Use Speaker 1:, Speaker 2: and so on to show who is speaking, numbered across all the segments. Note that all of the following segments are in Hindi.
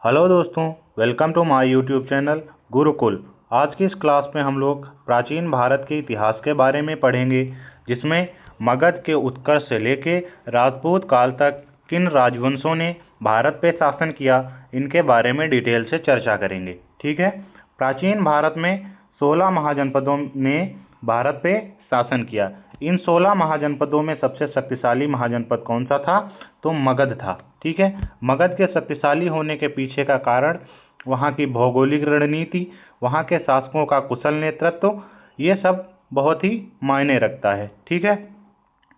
Speaker 1: हेलो दोस्तों, welcome to my YouTube channel Gurukul. आज की इस क्लास में हम लोग प्राचीन भारत के इतिहास के बारे में पढ़ेंगे, जिसमें मगध के उत्कर्ष से लेके राजपूत काल तक किन राजवंशों ने भारत पे शासन किया, इनके बारे में डिटेल से चर्चा करेंगे। ठीक है। प्राचीन भारत में 16 महाजनपदों ने भारत पे शासन किया। इन 16 महाजनपदों में सबसे शक्तिशाली महाजनपद कौन सा था? तो मगध था। ठीक है। मगध के शक्तिशाली होने के पीछे का कारण वहाँ की भौगोलिक रणनीति, वहाँ के शासकों का कुशल नेतृत्व, ये सब बहुत ही मायने रखता है। ठीक है।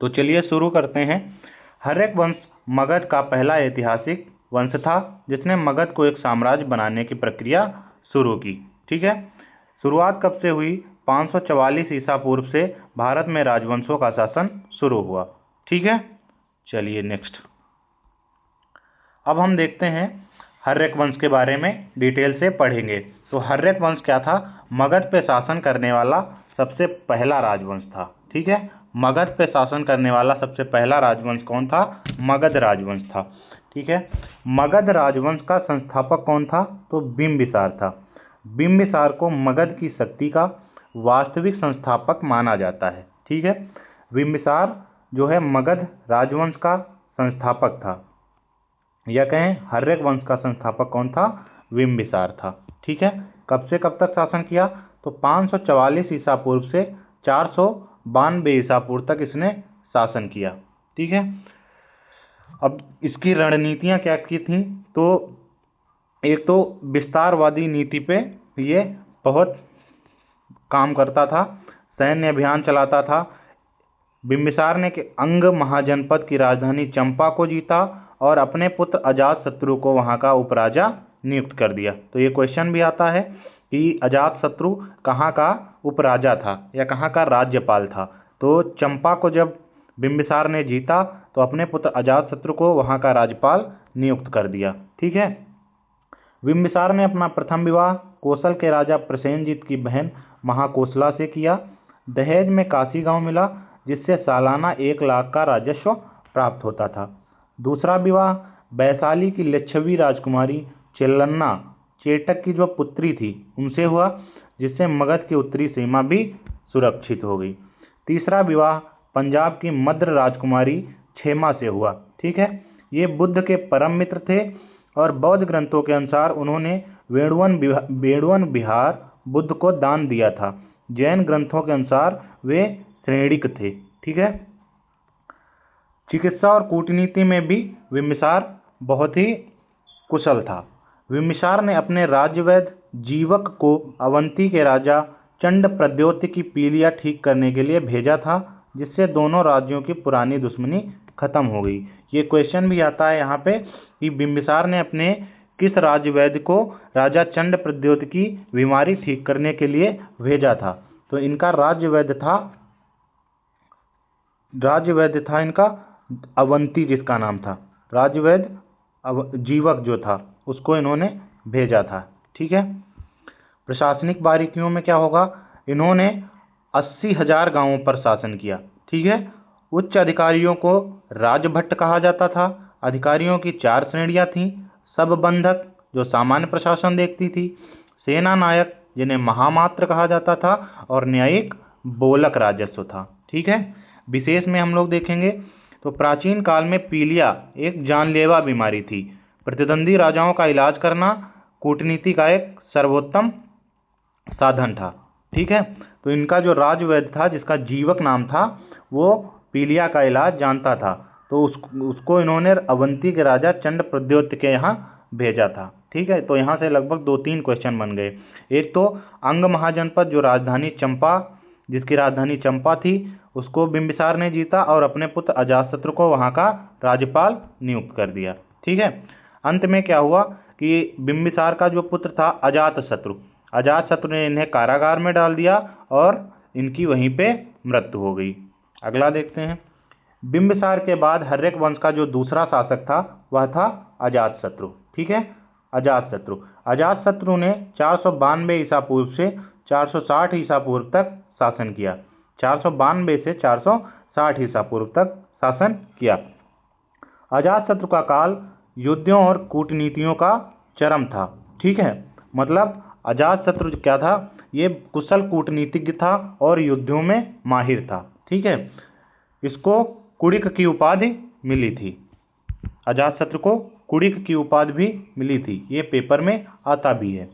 Speaker 1: तो चलिए शुरू करते हैं। हर्यक वंश मगध का पहला ऐतिहासिक वंश था, जिसने मगध को एक साम्राज्य बनाने की प्रक्रिया शुरू की। ठीक है। शुरुआत कब से हुई? 544 ईसा पूर्व से भारत में राजवंशों का शासन शुरू हुआ। ठीक है। चलिए नेक्स्ट। अब हम देखते हैं हर्यक वंश के बारे में डिटेल से पढ़ेंगे। तो हर्यक वंश क्या था? मगध पे शासन करने वाला सबसे पहला राजवंश था। ठीक है। मगध पे शासन करने वाला सबसे पहला राजवंश कौन था? मगध राजवंश था। ठीक है। मगध राजवंश का संस्थापक कौन था? तो बिंबिसार था। बिंबिसार को मगध की शक्ति का वास्तविक संस्थापक माना जाता है। ठीक है। बिंबिसार जो है मगध राजवंश का संस्थापक था, या कहें हर्यक वंश का संस्थापक कौन था? बिंबिसार था। ठीक है। कब से कब तक शासन किया? तो 544 ईसा पूर्व से 492 ईसा पूर्व तक इसने शासन किया। ठीक है। अब इसकी रणनीतियां क्या की थी? तो एक तो विस्तारवादी नीति पे ये बहुत काम करता था, सैन्य अभियान चलाता था। बिंबिसार ने के अंग महाजनपद की राजधानी चंपा को जीता और अपने पुत्र अजातशत्रु को वहां का उपराजा नियुक्त कर दिया। तो ये क्वेश्चन भी आता है कि अजातशत्रु कहाँ का उपराजा था या कहाँ का राज्यपाल था। तो चंपा को जब बिंबिसार ने जीता तो अपने पुत्र अजातशत्रु को वहां का राज्यपाल नियुक्त कर दिया। ठीक है। बिंबिसार ने अपना प्रथम विवाह कोसल के राजा प्रसेनजीत की बहन महाकोसला से किया। दहेज में काशी गांव मिला, जिससे सालाना 1 लाख का राजस्व प्राप्त होता था। दूसरा विवाह वैशाली की लिच्छवी राजकुमारी चेल्लन्ना चेटक की जो पुत्री थी उनसे हुआ, जिससे मगध की उत्तरी सीमा भी सुरक्षित हो गई। तीसरा विवाह पंजाब की मद्र राजकुमारी क्षेमा से हुआ। ठीक है। ये बुद्ध के परम मित्र थे और बौद्ध ग्रंथों के अनुसार उन्होंने वेणुवन विहार बुद्ध को दान दिया था। जैन ग्रंथों के अनुसार वे श्रेणिक थे। ठीक है। चिकित्सा और कूटनीति में भी बिंबिसार बहुत ही कुशल था। बिंबिसार ने अपने राज्यवैद्य जीवक को अवंती के राजा चंड प्रद्योत की पीलिया ठीक करने के लिए भेजा था, जिससे दोनों राज्यों की पुरानी दुश्मनी खत्म हो गई। ये क्वेश्चन भी आता है यहाँ पे कि बिंबिसार ने अपने किस राज्यवैद्य को राजा चंड प्रद्योत की बीमारी ठीक करने के लिए भेजा था? तो इनका राज्यवैद्य था इनका अवंती, जिसका नाम था राज्यवैद्य जीवक जो था उसको इन्होंने भेजा था। ठीक है। प्रशासनिक बारीकियों में क्या होगा? इन्होंने 80,000 गांवों पर शासन किया। ठीक है। उच्च अधिकारियों को राजभट्ट कहा जाता था। अधिकारियों की 4 श्रेणियां थीं। सब बंधक जो सामान्य प्रशासन देखती थी, सेना नायक जिन्हें महामात्र कहा जाता था, और न्यायिक बोलक राजस्व था। ठीक है। विशेष में हम लोग देखेंगे तो प्राचीन काल में पीलिया एक जानलेवा बीमारी थी। प्रतिद्वंदी राजाओं का इलाज करना कूटनीति का एक सर्वोत्तम साधन था। ठीक है। तो इनका जो राजवैद्य था, जिसका जीवक नाम था, वो पीलिया का इलाज जानता था। तो उसको इन्होंने अवंती के राजा चंड प्रद्योत के यहाँ भेजा था। ठीक है। तो यहाँ से लगभग 2-3 क्वेश्चन बन गए। एक तो अंग महाजनपद जो राजधानी चंपा, जिसकी राजधानी चंपा थी, उसको बिंबिसार ने जीता और अपने पुत्र अजातशत्रु को वहाँ का राज्यपाल नियुक्त कर दिया। ठीक है। अंत में क्या हुआ कि बिंबिसार का जो पुत्र था अजातशत्रु ने इन्हें कारागार में डाल दिया और इनकी वहीं पे मृत्यु हो गई। अगला देखते हैं। बिंबिसार के बाद हर्यक वंश का जो दूसरा शासक था वह था अजातशत्रु। ठीक है। अजातशत्रु ने 492 ईसा पूर्व से 460 ईसा पूर्व तक शासन किया। 492 से 460 ईसा पूर्व तक शासन किया। अजातशत्रु का काल युद्धों और कूटनीतियों का चरम था। ठीक है, मतलब अजातशत्रु क्या था, ये कुशल कूटनीतिज्ञ था और युद्धों में माहिर था। ठीक है, इसको कुड़िक की उपाधि मिली थी, अजातशत्रु को कुड़िक की उपाधि भी मिली थी, ये पेपर में आता भी है।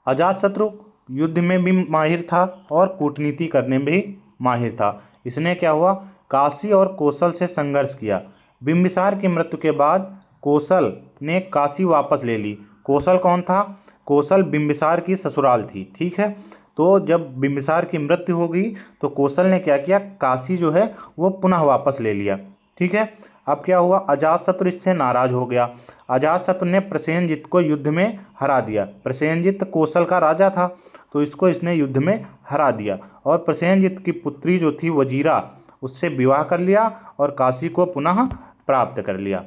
Speaker 1: अजातशत्रु युद्ध में भी माहिर था और कूटनीति करने में भी माहिर था। इसने क्या हुआ, काशी और कौशल से संघर्ष किया। बिंबिसार की मृत्यु के बाद कौशल ने काशी वापस ले ली। कौशल कौन था, कौशल बिंबिसार की ससुराल थी। ठीक है, तो जब बिंबिसार की मृत्यु हो गई तो कौशल ने क्या किया, काशी जो है वो पुनः वापस ले लिया। ठीक है, अब क्या हुआ, अजातशत्रु इससे नाराज हो गया। अजातशत्रु ने प्रसेनजित को युद्ध में हरा दिया। प्रसेनजित कौशल का राजा था, तो इसने युद्ध में हरा दिया और प्रसेनजित की पुत्री जो थी वजीरा, उससे विवाह कर लिया और काशी को पुनः प्राप्त कर लिया।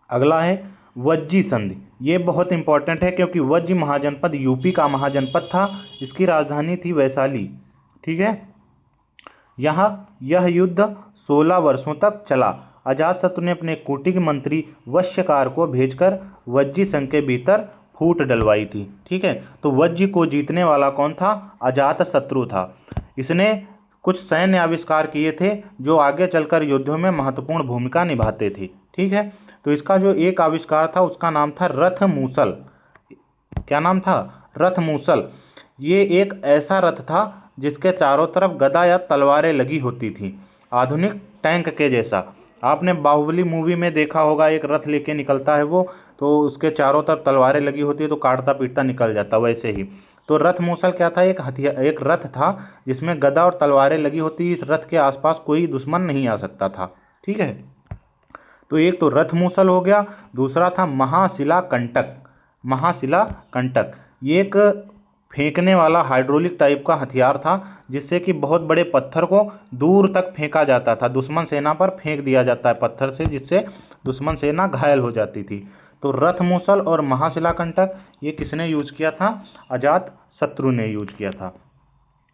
Speaker 1: अगला है वज्जी संधि। ये बहुत इंपॉर्टेंट है क्योंकि वज्जी महाजनपद यूपी का महाजनपद था, इसकी राजधानी थी वैशाली। ठीक है, यह युद्ध 16 वर्षों तक चला। अजातशत्रु ने अपने कूटनीतिक मंत्री वश्यकार को भेजकर वज्जी संघ के भीतर फूट डलवाई थी। ठीक है, तो वज्जी को जीतने वाला कौन था, अजातशत्रु था। इसने कुछ सैन्य आविष्कार किए थे जो आगे चलकर युद्धों में महत्वपूर्ण भूमिका निभाते थे। ठीक है, तो इसका जो एक आविष्कार था उसका नाम था रथ मूसल। क्या नाम था, रथ मूसल। ये एक ऐसा रथ था जिसके चारों तरफ गदा या तलवारें लगी होती थी, आधुनिक टैंक के जैसा। आपने बाहुबली मूवी में देखा होगा, एक रथ लेके निकलता है वो, तो उसके चारों तरफ तलवारें लगी होती है तो काटता पीटता निकल जाता, वैसे ही। तो रथ मूसल क्या था, एक रथ था जिसमें गदा और तलवारें लगी होती। इस रथ के आसपास कोई दुश्मन नहीं आ सकता था। ठीक है, तो एक तो रथ मूसल हो गया, दूसरा था महाशिला कंटक। महाशिला कंटक ये एक फेंकने वाला हाइड्रोलिक टाइप का हथियार था जिससे कि बहुत बड़े पत्थर को दूर तक फेंका जाता था, दुश्मन सेना पर फेंक दिया जाता है पत्थर से, जिससे दुश्मन सेना घायल हो जाती थी। तो रथ मूसल और महाशिला कंटक ये किसने यूज किया था, अजातशत्रु ने यूज किया था।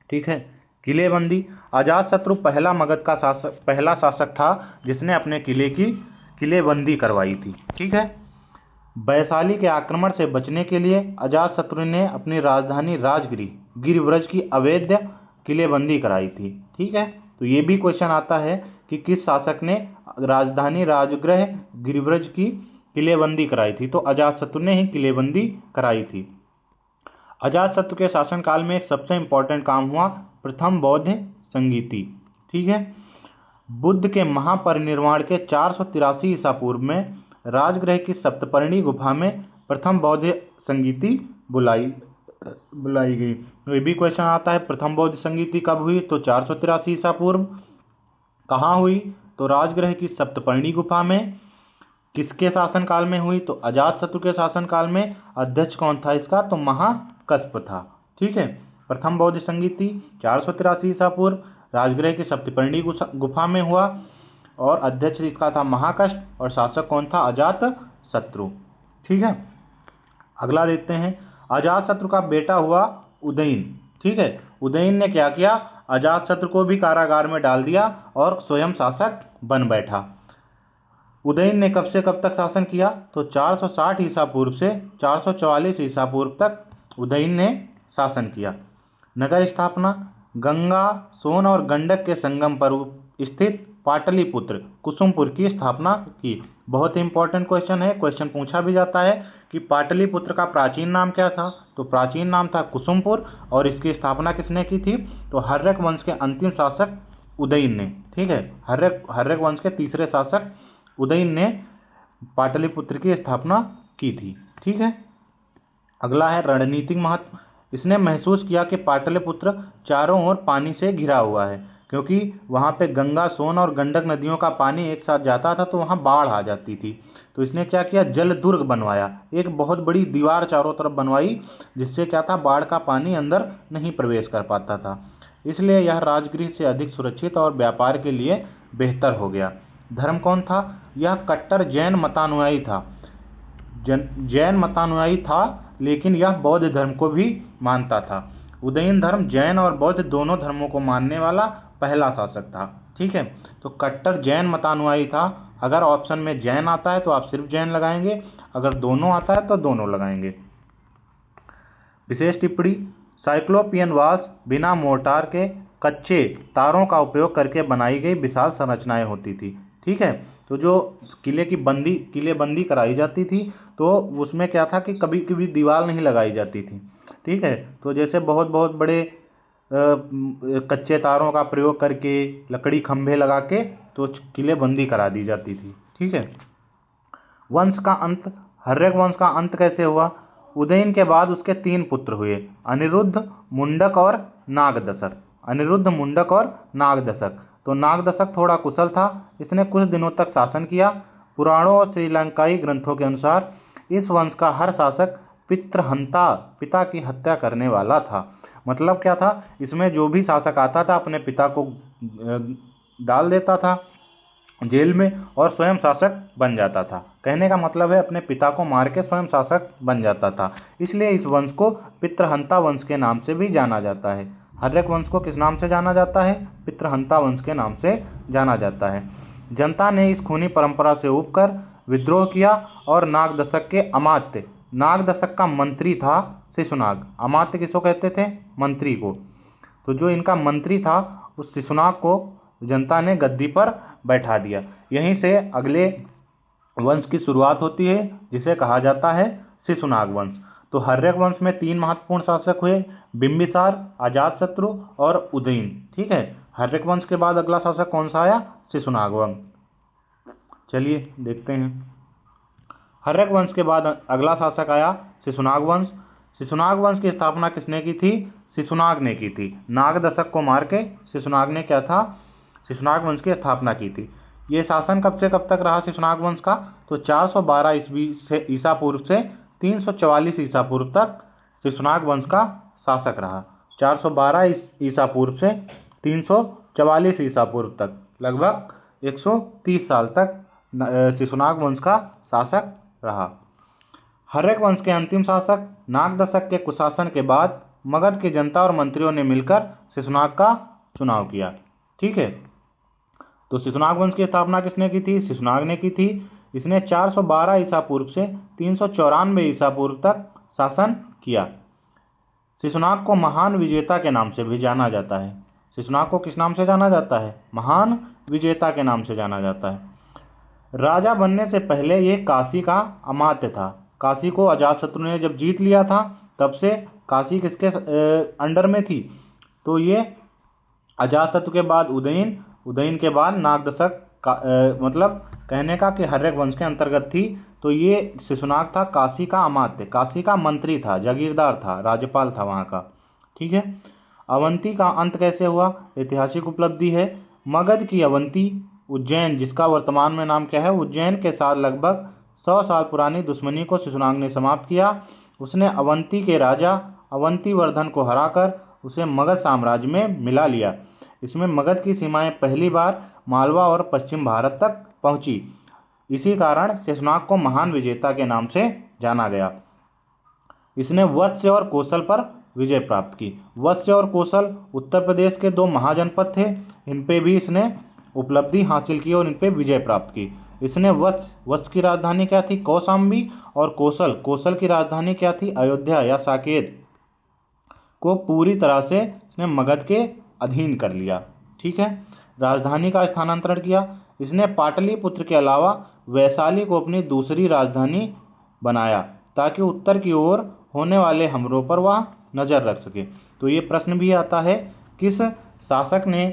Speaker 1: ठीक है, किलेबंदी। अजातशत्रु पहला मगध का पहला शासक था जिसने अपने किले की किलेबंदी करवाई थी। ठीक है, वैशाली के आक्रमण से बचने के लिए अजातशत्रु ने अपनी राजधानी राजगिरी गिरिव्रज की अवैध किलेबंदी कराई थी। ठीक है, तो ये भी क्वेश्चन आता है कि किस शासक ने राजधानी राजगृह गिरिव्रज की किलेबंदी कराई थी, तो अजातशत्रु ने ही किलेबंदी कराई थी। अजातशत्रु के शासनकाल में सबसे इंपॉर्टेंट काम हुआ प्रथम बौद्ध संगीति। ठीक है, बुद्ध के महापरिनिर्वाण के 483 ईसा पूर्व में राजगृह की सप्तपर्णी गुफा में प्रथम बौद्ध संगीति बुलाई गई। ये भी क्वेश्चन आता है, प्रथम बौद्ध संगीति कब हुई, तो 483 ईसा पूर्व। कहाँ हुई, तो राजगृह की सप्तपर्णी गुफा में। किसके शासनकाल में हुई, तो अजातशत्रु के शासनकाल में। अध्यक्ष कौन था इसका, तो महाकश्यप था। ठीक है, प्रथम बौद्ध संगीति 483 ईसा पूर्व राजगृह की सप्तपर्णी गुफा में हुआ और अध्यक्ष इसका था महाकश्यप और शासक कौन था, अजातशत्रु। ठीक है, अगला देखते हैं। अजातशत्रु का बेटा हुआ उदयन। ठीक है, उदयन ने क्या किया, अजातशत्रु को भी कारागार में डाल दिया और स्वयं शासक बन बैठा। उदयन ने कब से कब तक शासन किया, तो 460 ईसा पूर्व से 444 ईसा पूर्व तक उदयन ने शासन किया। नगर स्थापना। गंगा, सोन और गंडक के संगम पर स्थित पाटलिपुत्र कुसुमपुर की स्थापना की। बहुत इंपॉर्टेंट क्वेश्चन है, क्वेश्चन पूछा भी जाता है कि पाटलिपुत्र का प्राचीन नाम क्या था, तो प्राचीन नाम था कुसुमपुर और इसकी स्थापना किसने की थी, तो हर्यक वंश के अंतिम शासक उदयन ने। ठीक है, हर्यक वंश के तीसरे शासक उदयन ने पाटलिपुत्र की स्थापना की थी। ठीक है, अगला है रणनीतिक महत्व। इसने महसूस किया कि पाटलिपुत्र चारों ओर पानी से घिरा हुआ है, क्योंकि वहाँ पे गंगा, सोन और गंडक नदियों का पानी एक साथ जाता था तो वहाँ बाढ़ आ जाती थी। तो इसने क्या किया, जल दुर्ग बनवाया, एक बहुत बड़ी दीवार चारों तरफ बनवाई, जिससे क्या था, बाढ़ का पानी अंदर नहीं प्रवेश कर पाता था। इसलिए यह राजगृह से अधिक सुरक्षित और व्यापार के लिए बेहतर हो गया। धर्म कौन था, यह कट्टर जैन मतानुयायी था। जैन मतानुयायी था, लेकिन यह बौद्ध धर्म को भी मानता था। उदयन धर्म जैन और बौद्ध दोनों धर्मों को मानने वाला पहला शासक था। ठीक है, तो कट्टर जैन मतानुयायी था। अगर ऑप्शन में जैन आता है तो आप सिर्फ जैन लगाएंगे, अगर दोनों आता है तो दोनों लगाएंगे। विशेष टिप्पणी, साइक्लोपियन वास बिना मोर्टार के कच्चे तारों का उपयोग करके बनाई गई विशाल संरचनाएं होती थी। ठीक है, तो जो किलेबंदी कराई जाती थी तो उसमें क्या था कि कभी कभी दीवार नहीं लगाई जाती थी। ठीक है, तो जैसे बहुत बहुत बड़े कच्चे तारों का प्रयोग करके लकड़ी खंभे लगा के तो किलेबंदी करा दी जाती थी। ठीक है, वंश का अंत, हर्यक वंश का अंत कैसे हुआ? उदयन के बाद उसके 3 पुत्र हुए, अनिरुद्ध, मुंडक और नागदशक। अनिरुद्ध, मुंडक और नागदशक। तो नागदशक थोड़ा कुशल था, इसने कुछ दिनों तक शासन किया। पुराणों और श्रीलंकाई ग्रंथों के अनुसार इस वंश का हर शासक पितृहंता, पिता की हत्या करने वाला था। मतलब क्या था, इसमें जो भी शासक आता था अपने पिता को डाल देता था जेल में और स्वयं शासक बन जाता था। कहने का मतलब है अपने पिता को मार के स्वयं शासक बन जाता था। इसलिए इस वंश को पितृहंता वंश के नाम से भी जाना जाता है। हर्यक वंश को किस नाम से जाना जाता है? पितृहंता वंश के नाम से जाना जाता है। जनता ने इस खूनी परंपरा से उबकर विद्रोह किया और नागदशक के अमात्य, नागदशक का मंत्री था शिशुनाग। अमात्य किसको कहते थे? मंत्री को। तो जो इनका मंत्री था उस शिशुनाग को जनता ने गद्दी पर बैठा दिया। यहीं से अगले वंश की शुरुआत होती है जिसे कहा जाता है शिशुनाग वंश। तो हर्यक वंश में 3 महत्वपूर्ण शासक हुए, बिंबिसार, अजातशत्रु और उदयन। ठीक है, हर्यक वंश के बाद अगला शासक कौन सा आया? शिशुनाग वंश। चलिए देखते हैं। हर्यक वंश के बाद अगला शासक आया शिशुनाग वंश। शिशुनाग वंश की स्थापना किसने की थी? शिशुनाग ने की थी। नागदशक को मार के शिशुनाग ने क्या था? शिशुनाग वंश की स्थापना की थी। ये शासन कब से कब तक रहा शिशुनाग वंश का? तो 412 ईस्वी से ईसा पूर्व से 344 ईसा पूर्व तक शिशुनाग वंश का शासक रहा। 412 ईसा पूर्व से 344 ईसा पूर्व तक, लगभग 130 साल तक शिशुनाग वंश का शासक रहा। हर्यक वंश के अंतिम शासक नागदशक के कुशासन के बाद मगध की जनता और मंत्रियों ने मिलकर शिशुनाग का चुनाव किया। ठीक है, तो शिशुनाग वंश की स्थापना किसने की थी? शिशुनाग ने की थी। इसने 412 ईसा पूर्व से 394 ईसा पूर्व तक शासन किया। शिशुनाग को महान विजेता के नाम से भी जाना जाता है। शिशुनाग को किस नाम से जाना जाता है? महान विजेता के नाम से जाना जाता है। राजा बनने से पहले ये काशी का अमात्य था। काशी को अजातशत्रु ने जब जीत लिया था तब से काशी किसके अंडर में थी? तो ये अजातशत्रु के बाद उदयन, उदयन के बाद नागदशक मतलब कहने का कि हर्यक वंश के अंतर्गत थी। तो ये शिशुनाग था काशी का अमात्य, काशी का मंत्री था, जागीरदार था, राज्यपाल था वहाँ का। ठीक है, अवंती का अंत कैसे हुआ? ऐतिहासिक उपलब्धि है। मगध की अवंती, उज्जैन जिसका वर्तमान में नाम क्या है, उज्जैन के साथ लगभग 100 साल पुरानी दुश्मनी को शिशुनाग ने समाप्त किया। उसने अवंती के राजा अवंतीवर्धन को हराकर उसे मगध साम्राज्य में मिला लिया। इसमें मगध की सीमाएं पहली बार मालवा और पश्चिम भारत तक पहुंची। इसी कारण शिशुनाग को महान विजेता के नाम से जाना गया। इसने वत्स्य और कौशल पर विजय प्राप्त की। वत्स्य और कौशल उत्तर प्रदेश के 2 महाजनपद थे, इन पे भी इसने उपलब्धि हासिल की और इन पे विजय प्राप्त की। इसने वत्स की राजधानी क्या थी? कौशाम्बी। और कौशल की राजधानी क्या थी? अयोध्या या साकेत को पूरी तरह से इसने मगध के अधीन कर लिया। ठीक है, राजधानी का स्थानांतरण किया। इसने पाटलिपुत्र के अलावा वैशाली को अपनी दूसरी राजधानी बनाया ताकि उत्तर की ओर होने वाले हमलों पर वह नजर रख सके। तो ये प्रश्न भी आता है, किस शासक ने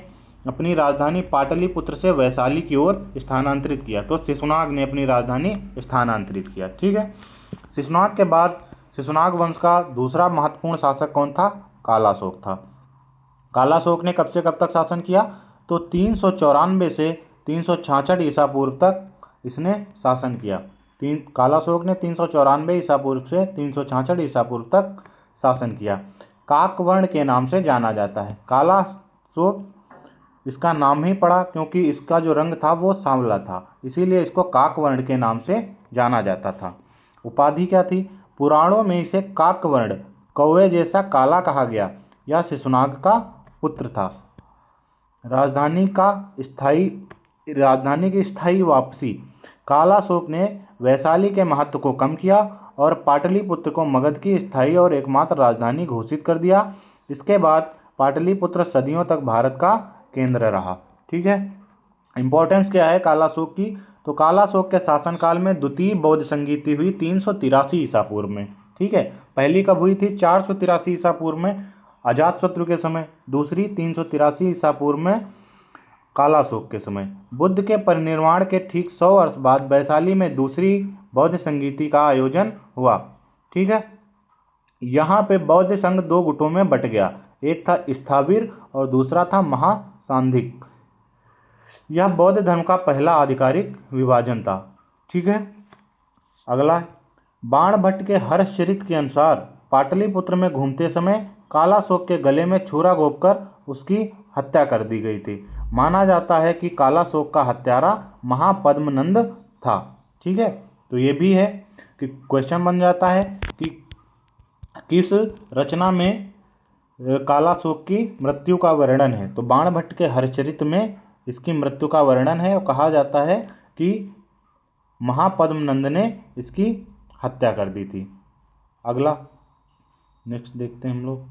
Speaker 1: अपनी राजधानी पाटलिपुत्र से वैशाली की ओर स्थानांतरित किया? तो शिशुनाग ने अपनी राजधानी स्थानांतरित किया। ठीक है, शिशुनाग के बाद शिशुनाग वंश का दूसरा महत्वपूर्ण शासक कौन था? कालाशोक था। कालाशोक ने कब से कब तक शासन किया? तो 394 से 366 ईसा पूर्व तक इसने शासन किया। कालाशोक ने 394 ईसा पूर्व से 366 ईसा पूर्व तक शासन किया। काकवर्ण के नाम से जाना जाता है। कालाशोक इसका नाम ही पड़ा क्योंकि इसका जो रंग था वो सांवला था, इसीलिए इसको काकवर्ण के नाम से जाना जाता था। उपाधि क्या थी? पुराणों में इसे काकवर्ण, कौवे जैसा काला कहा गया। यह शिशुनाग का पुत्र था। राजधानी की स्थायी वापसी। कालाशोक ने वैशाली के महत्व को कम किया और पाटलिपुत्र को मगध की स्थायी और एकमात्र राजधानी घोषित कर दिया। इसके बाद पाटलिपुत्र सदियों तक भारत का केंद्र रहा। ठीक है, इंपॉर्टेंस क्या है कालाशोक की? तो कालाशोक के शासनकाल में द्वितीय बौद्ध संगीति हुई 383 ईसा पूर्व में। ठीक है, पहली कब हुई थी? 483 ईसा पूर्व में अजातशत्रु के समय, दूसरी 383 ईसा पूर्व में कालाशोक के समय। बुद्ध के परिनिर्वाण के ठीक 100 वर्ष बाद वैशाली में दूसरी बौद्ध संगीति का आयोजन हुआ। ठीक है, यहाँ पे बौद्ध संघ दो गुटों में बट गया, एक था स्थाविर और दूसरा था महासांधिक। यह बौद्ध धर्म का पहला आधिकारिक विभाजन था। ठीक है, अगला बाणभट्ट के हर्षचरित के अनुसार पाटलिपुत्र में घूमते समय कालाशोक के गले में छुरा घोंपकर उसकी हत्या कर दी गई थी। माना जाता है कि कालाशोक का हत्यारा महापद्मनंद था। ठीक है, तो ये भी है कि क्वेश्चन बन जाता है कि किस रचना में कालाशोक की मृत्यु का वर्णन है? तो बाणभट्ट के हर्षचरित में इसकी मृत्यु का वर्णन है और कहा जाता है कि महापद्मनंद ने इसकी हत्या कर दी थी। अगला नेक्स्ट देखते हैं हम लोग।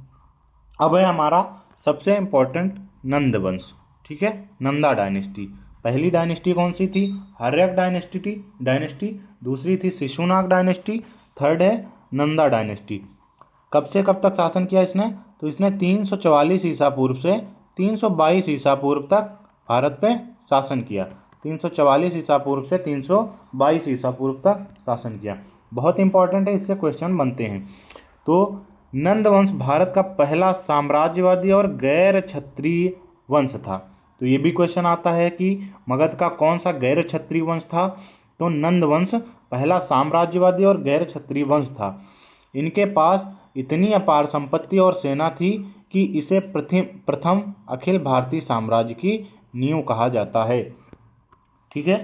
Speaker 1: अब है हमारा सबसे इम्पोर्टेंट नंद वंश। ठीक है, नंदा डायनेस्टी। पहली डायनेस्टी कौन सी थी? हर्यक डायनेस्टी। दूसरी थी शिशुनाग डायनेस्टी। थर्ड है नंदा डायनेस्टी। कब से कब तक शासन किया इसने? तो इसने 344 ईसा पूर्व से 322 ईसा पूर्व तक भारत पे शासन किया। 344 ईसा पूर्व से 322 ईसा पूर्व तक शासन किया। बहुत इंपॉर्टेंट है, इससे क्वेश्चन बनते हैं। तो नंद वंश भारत का पहला साम्राज्यवादी और गैर क्षत्रिय वंश था। तो ये भी क्वेश्चन आता है कि मगध का कौन सा गैर क्षत्रिय वंश था? तो नंद वंश पहला साम्राज्यवादी और गैर क्षत्रिय वंश था। इनके पास इतनी अपार संपत्ति और सेना थी कि इसे प्रथम अखिल भारतीय साम्राज्य की नींव कहा जाता है। ठीक है,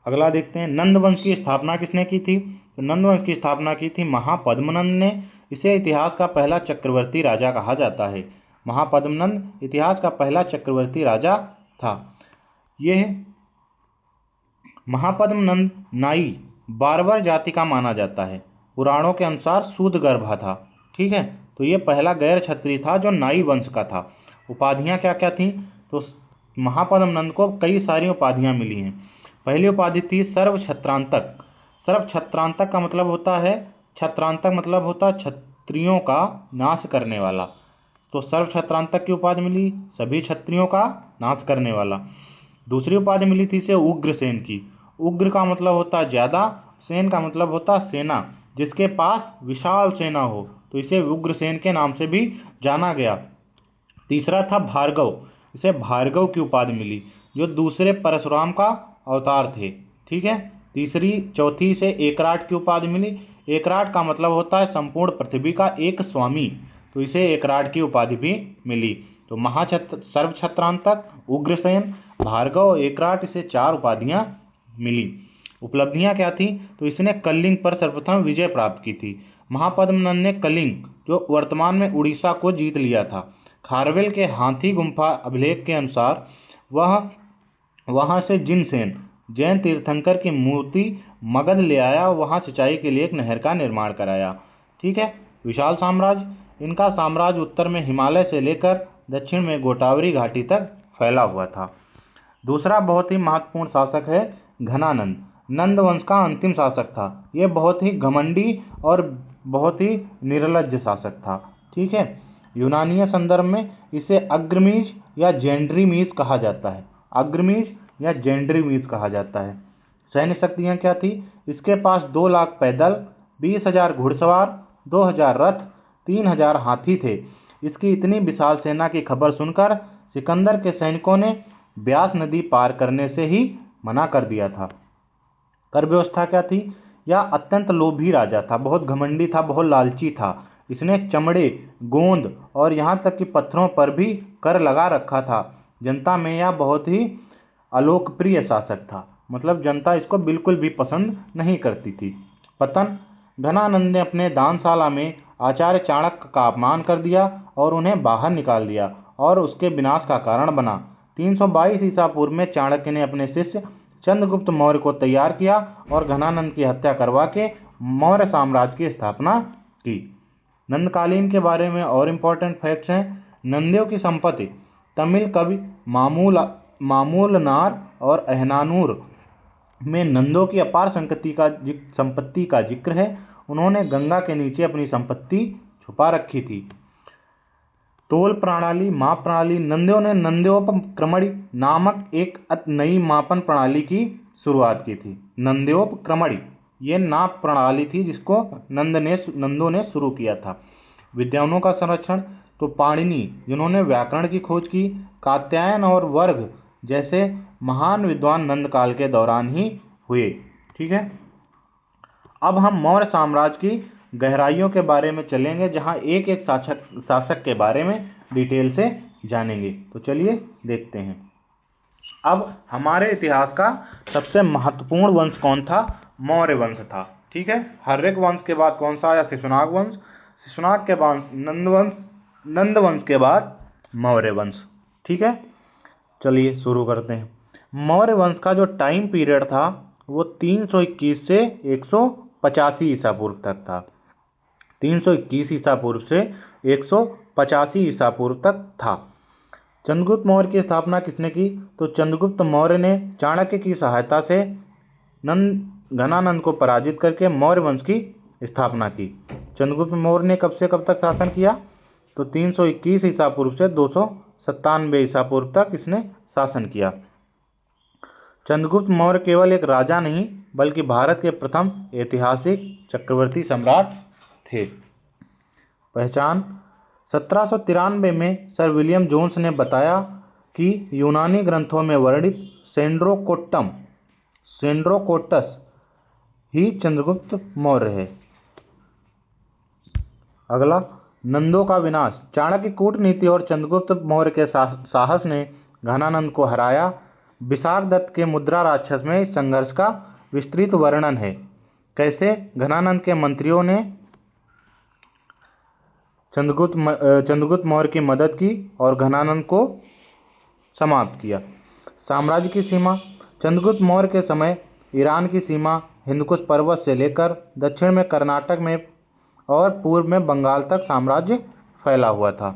Speaker 1: अगला देखते हैं। नंद वंश की स्थापना किसने की थी? तो नंद वंश की स्थापना की थी महापद्मनंद ने। इसे इतिहास का पहला चक्रवर्ती राजा कहा जाता है। महापद्मनंद इतिहास का पहला चक्रवर्ती राजा था। यह महापद्मनंद नाई बार्बर जाति का माना जाता है। पुराणों के अनुसार सूदगर्भा था। ठीक है, तो ये पहला गैर क्षत्रिय था जो नाई वंश का था। उपाधियां क्या क्या थी? तो महापद्मनंद को कई सारी उपाधियां मिली हैं। पहली उपाधि थी सर्वक्षत्रांतक। सर्वक्षत्रांतक का मतलब होता है, क्षत्रांतक मतलब होता है क्षत्रियों का नाश करने वाला। तो सर्वक्षत्रांतक की उपाधि मिली, सभी क्षत्रियों का नाश करने वाला। दूसरी उपाधि मिली थी इसे उग्रसेन की। उग्र का मतलब होता है ज्यादा, सेन का मतलब होता है सेना, जिसके पास विशाल सेना हो, तो इसे उग्रसेन के नाम से भी जाना गया। तीसरा था भार्गव। इसे भार्गव की उपाधि मिली, जो दूसरे परशुराम का अवतार थे। ठीक है, चौथी से एकराट की उपाधि मिली। एकराट का मतलब होता है संपूर्ण पृथ्वी का एक स्वामी, तो इसे एकराट की उपाधि भी मिली। तो सर्वक्षत्रांतक, उग्रसेन, भार्गव, एकराट, इसे 4 उपाधियां मिली। उपलब्धियां क्या थी? तो इसने कलिंग पर सर्वप्रथम विजय प्राप्त की थी। महापद्मनंद ने कलिंग, जो वर्तमान में उड़ीसा को जीत लिया था। खारवेल के हाथी गुम्फा अभिलेख के अनुसार वहां से जिनसेन, जैन तीर्थंकर की मूर्ति मगध ले आया और वहां सिंचाई के लिए एक नहर का निर्माण कराया। ठीक है, विशाल साम्राज्य। इनका साम्राज्य उत्तर में हिमालय से लेकर दक्षिण में गोदावरी घाटी तक फैला हुआ था। दूसरा बहुत ही महत्वपूर्ण शासक है घनानंद। नंद वंश का अंतिम शासक था। यह बहुत ही घमंडी और बहुत ही निर्लज्ज शासक था। ठीक है, यूनानीय संदर्भ में इसे अग्रमीज या जेंड्रीमीज कहा जाता है। अग्रमीज या जेंड्रीमीज कहा जाता है। सैन्य शक्तियां क्या थी? इसके पास 2 लाख पैदल, 20,000 घुड़सवार, 2,000 रथ, 3,000 हाथी थे। इसकी इतनी विशाल सेना की खबर सुनकर सिकंदर के सैनिकों ने ब्यास नदी पार करने से ही मना कर दिया था। कर व्यवस्था क्या थी? यह अत्यंत लोभी राजा था, बहुत घमंडी था, बहुत लालची था। इसने चमड़े, गोंद और यहाँ तक कि पत्थरों पर भी कर लगा रखा था। जनता में यह बहुत ही अलोकप्रिय शासक था, मतलब जनता इसको बिल्कुल भी पसंद नहीं करती थी। पतन। घनानंद ने अपने दानशाला में आचार्य चाणक्य का अपमान कर दिया और उन्हें बाहर निकाल दिया और उसके विनाश का कारण बना। 322 ईसा पूर्व में चाणक्य ने अपने शिष्य चंद्रगुप्त मौर्य को तैयार किया और घनानंद की हत्या करवा के मौर्य साम्राज्य की स्थापना की। नंदकालीन के बारे में और इम्पोर्टेंट फैक्ट्स हैं। नंदियों की संपत्ति। तमिल कवि मामूलनार और अहनानूर में नंदों की अपार संपत्ति का जिक्र है। उन्होंने गंगा के नीचे अपनी संपत्ति छुपा रखी थी। तोल प्रणाली, माप प्रणाली। नंदियों ने नंद्योपक्रमणी नामक एक नई मापन प्रणाली की शुरुआत की थी। नंद्योपक्रमणी ये नाप प्रणाली थी जिसको नंदों ने शुरू किया था। विद्वानों का संरक्षण। तो पाणिनि जिन्होंने व्याकरण की खोज की, कात्यायन और वर्ग जैसे महान विद्वान नंदकाल के दौरान ही हुए। ठीक है, अब हम मौर्य साम्राज्य की गहराइयों के बारे में चलेंगे, जहां एक एक शासक के बारे में डिटेल से जानेंगे। तो चलिए देखते हैं। अब हमारे इतिहास का सबसे महत्वपूर्ण वंश कौन था? मौर्य वंश था। ठीक है, हर्यक वंश के बाद कौन सा आया? शिशुनाग वंश। शिशुनाग के बाद नंद वंश के बाद मौर्य वंश। ठीक है, चलिए शुरू करते हैं। मौर्य वंश का जो टाइम पीरियड था वो 321 से 185 ईसा पूर्व तक था। 321 ईसा पूर्व से 185 ईसा पूर्व तक था। चंद्रगुप्त मौर्य की स्थापना किसने की? तो चंद्रगुप्त मौर्य ने चाणक्य की सहायता से घनानंद को पराजित करके मौर्य वंश की स्थापना की। चंद्रगुप्त मौर्य ने कब से कब तक शासन किया? तो 321 ईसा पूर्व से 297 ईसा पूर्व तक इसने शासन किया। चंद्रगुप्त मौर्य केवल एक राजा नहीं बल्कि भारत के प्रथम ऐतिहासिक चक्रवर्ती सम्राट थे। पहचान। 1793 में सर विलियम जोन्स ने बताया कि यूनानी ग्रंथों में वर्णित सेंड्रोकोटस ही चंद्रगुप्त मौर्य है। अगला, नंदों का विनाश। चाणक्य की कूटनीति और चंद्रगुप्त मौर्य के साहस ने घनानंद को हराया। विशाखदत्त के मुद्रा राक्षस में इस संघर्ष का विस्तृत वर्णन है। कैसे घनानंद के मंत्रियों ने चंद्रगुप्त मौर्य की मदद की और घनानंद को समाप्त किया। साम्राज्य की सीमा। चंद्रगुप्त मौर्य के समय ईरान की सीमा हिंदकुश पर्वत से लेकर दक्षिण में कर्नाटक में और पूर्व में बंगाल तक साम्राज्य फैला हुआ था।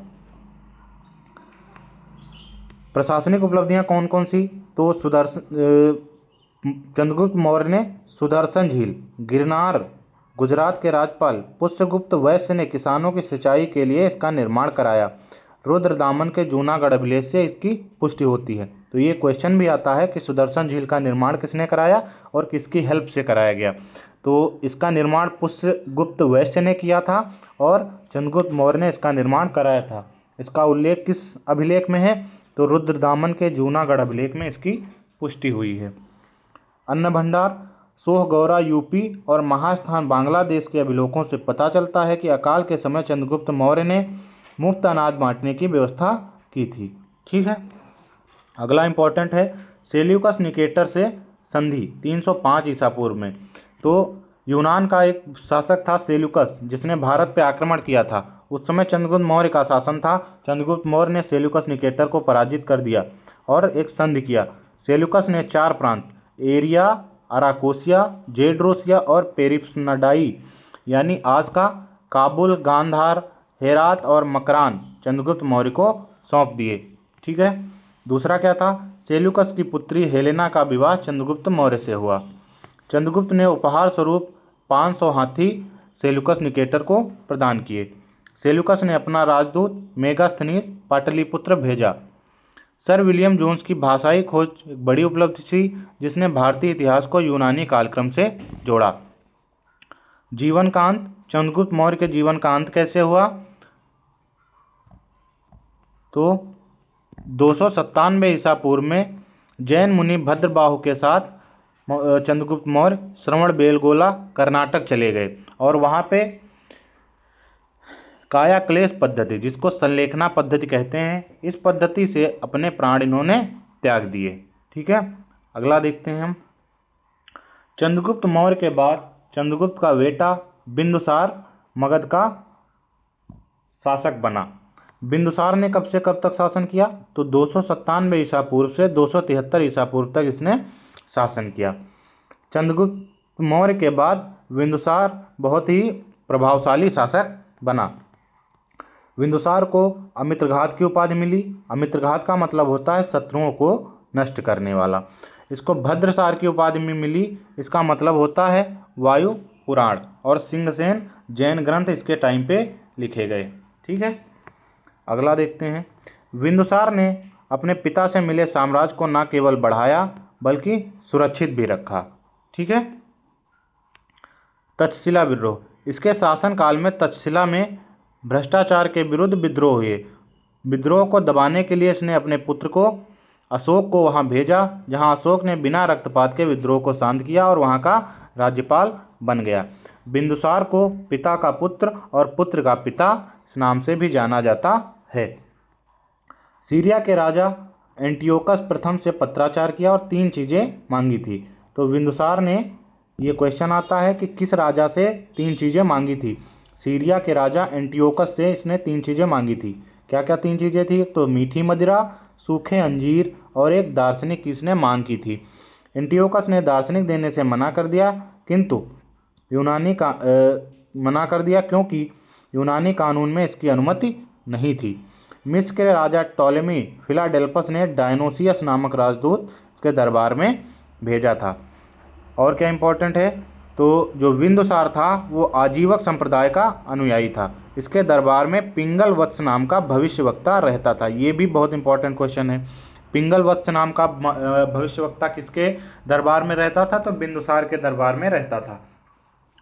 Speaker 1: प्रशासनिक उपलब्धियां कौन कौन सी? तो चंद्रगुप्त मौर्य ने सुदर्शन झील, गिरनार, गुजरात के राज्यपाल पुष्यगुप्त वैश्य ने किसानों की सिंचाई के लिए इसका निर्माण कराया। रुद्रदामन के जूनागढ़ अभिलेख से इसकी पुष्टि होती है। तो ये क्वेश्चन भी आता है कि सुदर्शन झील का निर्माण किसने कराया और किसकी हेल्प से कराया गया। तो इसका निर्माण पुष्यगुप्त वैश्य ने किया था और चंद्रगुप्त मौर्य ने इसका निर्माण कराया था। इसका उल्लेख किस अभिलेख में है? तो रुद्रदामन के जूनागढ़ अभिलेख में इसकी पुष्टि हुई है। अन्न भंडार। सोहगौरा यूपी और महास्थान बांग्लादेश के अभिलेखों से पता चलता है कि अकाल के समय चंद्रगुप्त मौर्य ने मुफ्त अनाज बांटने की व्यवस्था की थी। ठीक है, अगला इंपॉर्टेंट है सेल्यूकस निकेटर से संधि 305 ईसा पूर्व में। तो यूनान का एक शासक था सेल्यूकस जिसने भारत पर आक्रमण किया था। उस समय चंद्रगुप्त मौर्य का शासन था। चंद्रगुप्त मौर्य ने सेल्यूकस निकेटर को पराजित कर दिया और एक संधि किया। सेल्यूकस ने 4 प्रांत एरिया, अराकोसिया, जेड्रोसिया और पेरिप्सनाडाई यानी आज का काबुल, गांधार, हेरात और मकरान चंद्रगुप्त मौर्य को सौंप दिए। ठीक है, दूसरा क्या था? सेल्यूकस की पुत्री हेलेना का विवाह चंद्रगुप्त मौर्य से हुआ। चंद्रगुप्त ने उपहार स्वरूप 500 हाथी सेल्यूकस निकेटर को प्रदान किए। सेल्यूकस ने अपना राजदूत मेगास्थनीस पाटलिपुत्र भेजा। सर विलियम जोन्स की भाषाई खोज एक बड़ी उपलब्धि थी जिसने भारतीय इतिहास को यूनानी कालक्रम से जोड़ा। जीवनकांत। चंद्रगुप्त मौर्य के जीवन का अंत कैसे हुआ? तो 297 ईसा पूर्व में जैन मुनि भद्रबाहु के साथ चंद्रगुप्त मौर्य श्रवणबेलगोला कर्नाटक चले गए और वहां पे कायाक्लेश पद्धति जिसको संलेखना पद्धति कहते हैं, इस पद्धति से अपने प्राण इन्होंने त्याग दिए। ठीक है, अगला देखते हैं हम। चंद्रगुप्त मौर्य के बाद चंद्रगुप्त का बेटा बिंदुसार मगध का शासक बना। बिंदुसार ने कब से कब तक शासन किया? तो 297 ईसा पूर्व से 273 ईसा पूर्व तक इसने शासन किया। चंद्रगुप्त मौर्य के बाद बिंदुसार बहुत ही प्रभावशाली शासक बना। बिंदुसार को अमित्रघात की उपाधि मिली। अमित्रघात का मतलब होता है शत्रुओं को नष्ट करने वाला। इसको भद्रसार की उपाधि में मिली। इसका मतलब होता है वायु पुराण। और सिंहसेन जैन ग्रंथ इसके टाइम पे लिखे गए। ठीक है, अगला देखते हैं। बिंदुसार ने अपने पिता से मिले साम्राज्य को न केवल बढ़ाया बल्कि सुरक्षित भी रखा। ठीक है, तक्षशिला विद्रोह। इसके शासनकाल में तक्षशिला में भ्रष्टाचार के विरुद्ध विद्रोह हुए। विद्रोह को दबाने के लिए इसने अपने पुत्र को अशोक को वहां भेजा, जहां अशोक ने बिना रक्तपात के विद्रोह को शांत किया और वहां का राज्यपाल बन गया। बिंदुसार को पिता का पुत्र और पुत्र का पिता इस नाम से भी जाना जाता है। सीरिया के राजा एंटियोकस प्रथम से पत्राचार किया और 3 चीजें मांगी थी। तो बिंदुसार ने, ये क्वेश्चन आता है कि किस राजा से 3 चीजें मांगी थी। सीरिया के राजा एंटियोकस से इसने 3 चीजें मांगी थी। क्या क्या 3 चीजें थी? तो मीठी मदिरा, सूखे अंजीर और एक दार्शनिक की इसने मांग की थी। एंटियोकस ने दार्शनिक देने से मना कर दिया, क्योंकि यूनानी कानून में इसकी अनुमति नहीं थी। मिस्र के राजा टॉलेमी फिलाडेल्फस ने डायनोसियस नामक राजदूत के दरबार में भेजा था। और क्या इंपॉर्टेंट है? तो जो बिंदुसार था वो आजीवक संप्रदाय का अनुयायी था। इसके दरबार में पिंगल वत्स नाम का भविष्यवक्ता रहता था। ये भी बहुत इंपॉर्टेंट क्वेश्चन है। पिंगल वत्स नाम का भविष्यवक्ता किसके दरबार में रहता था? तो बिंदुसार के दरबार में रहता था।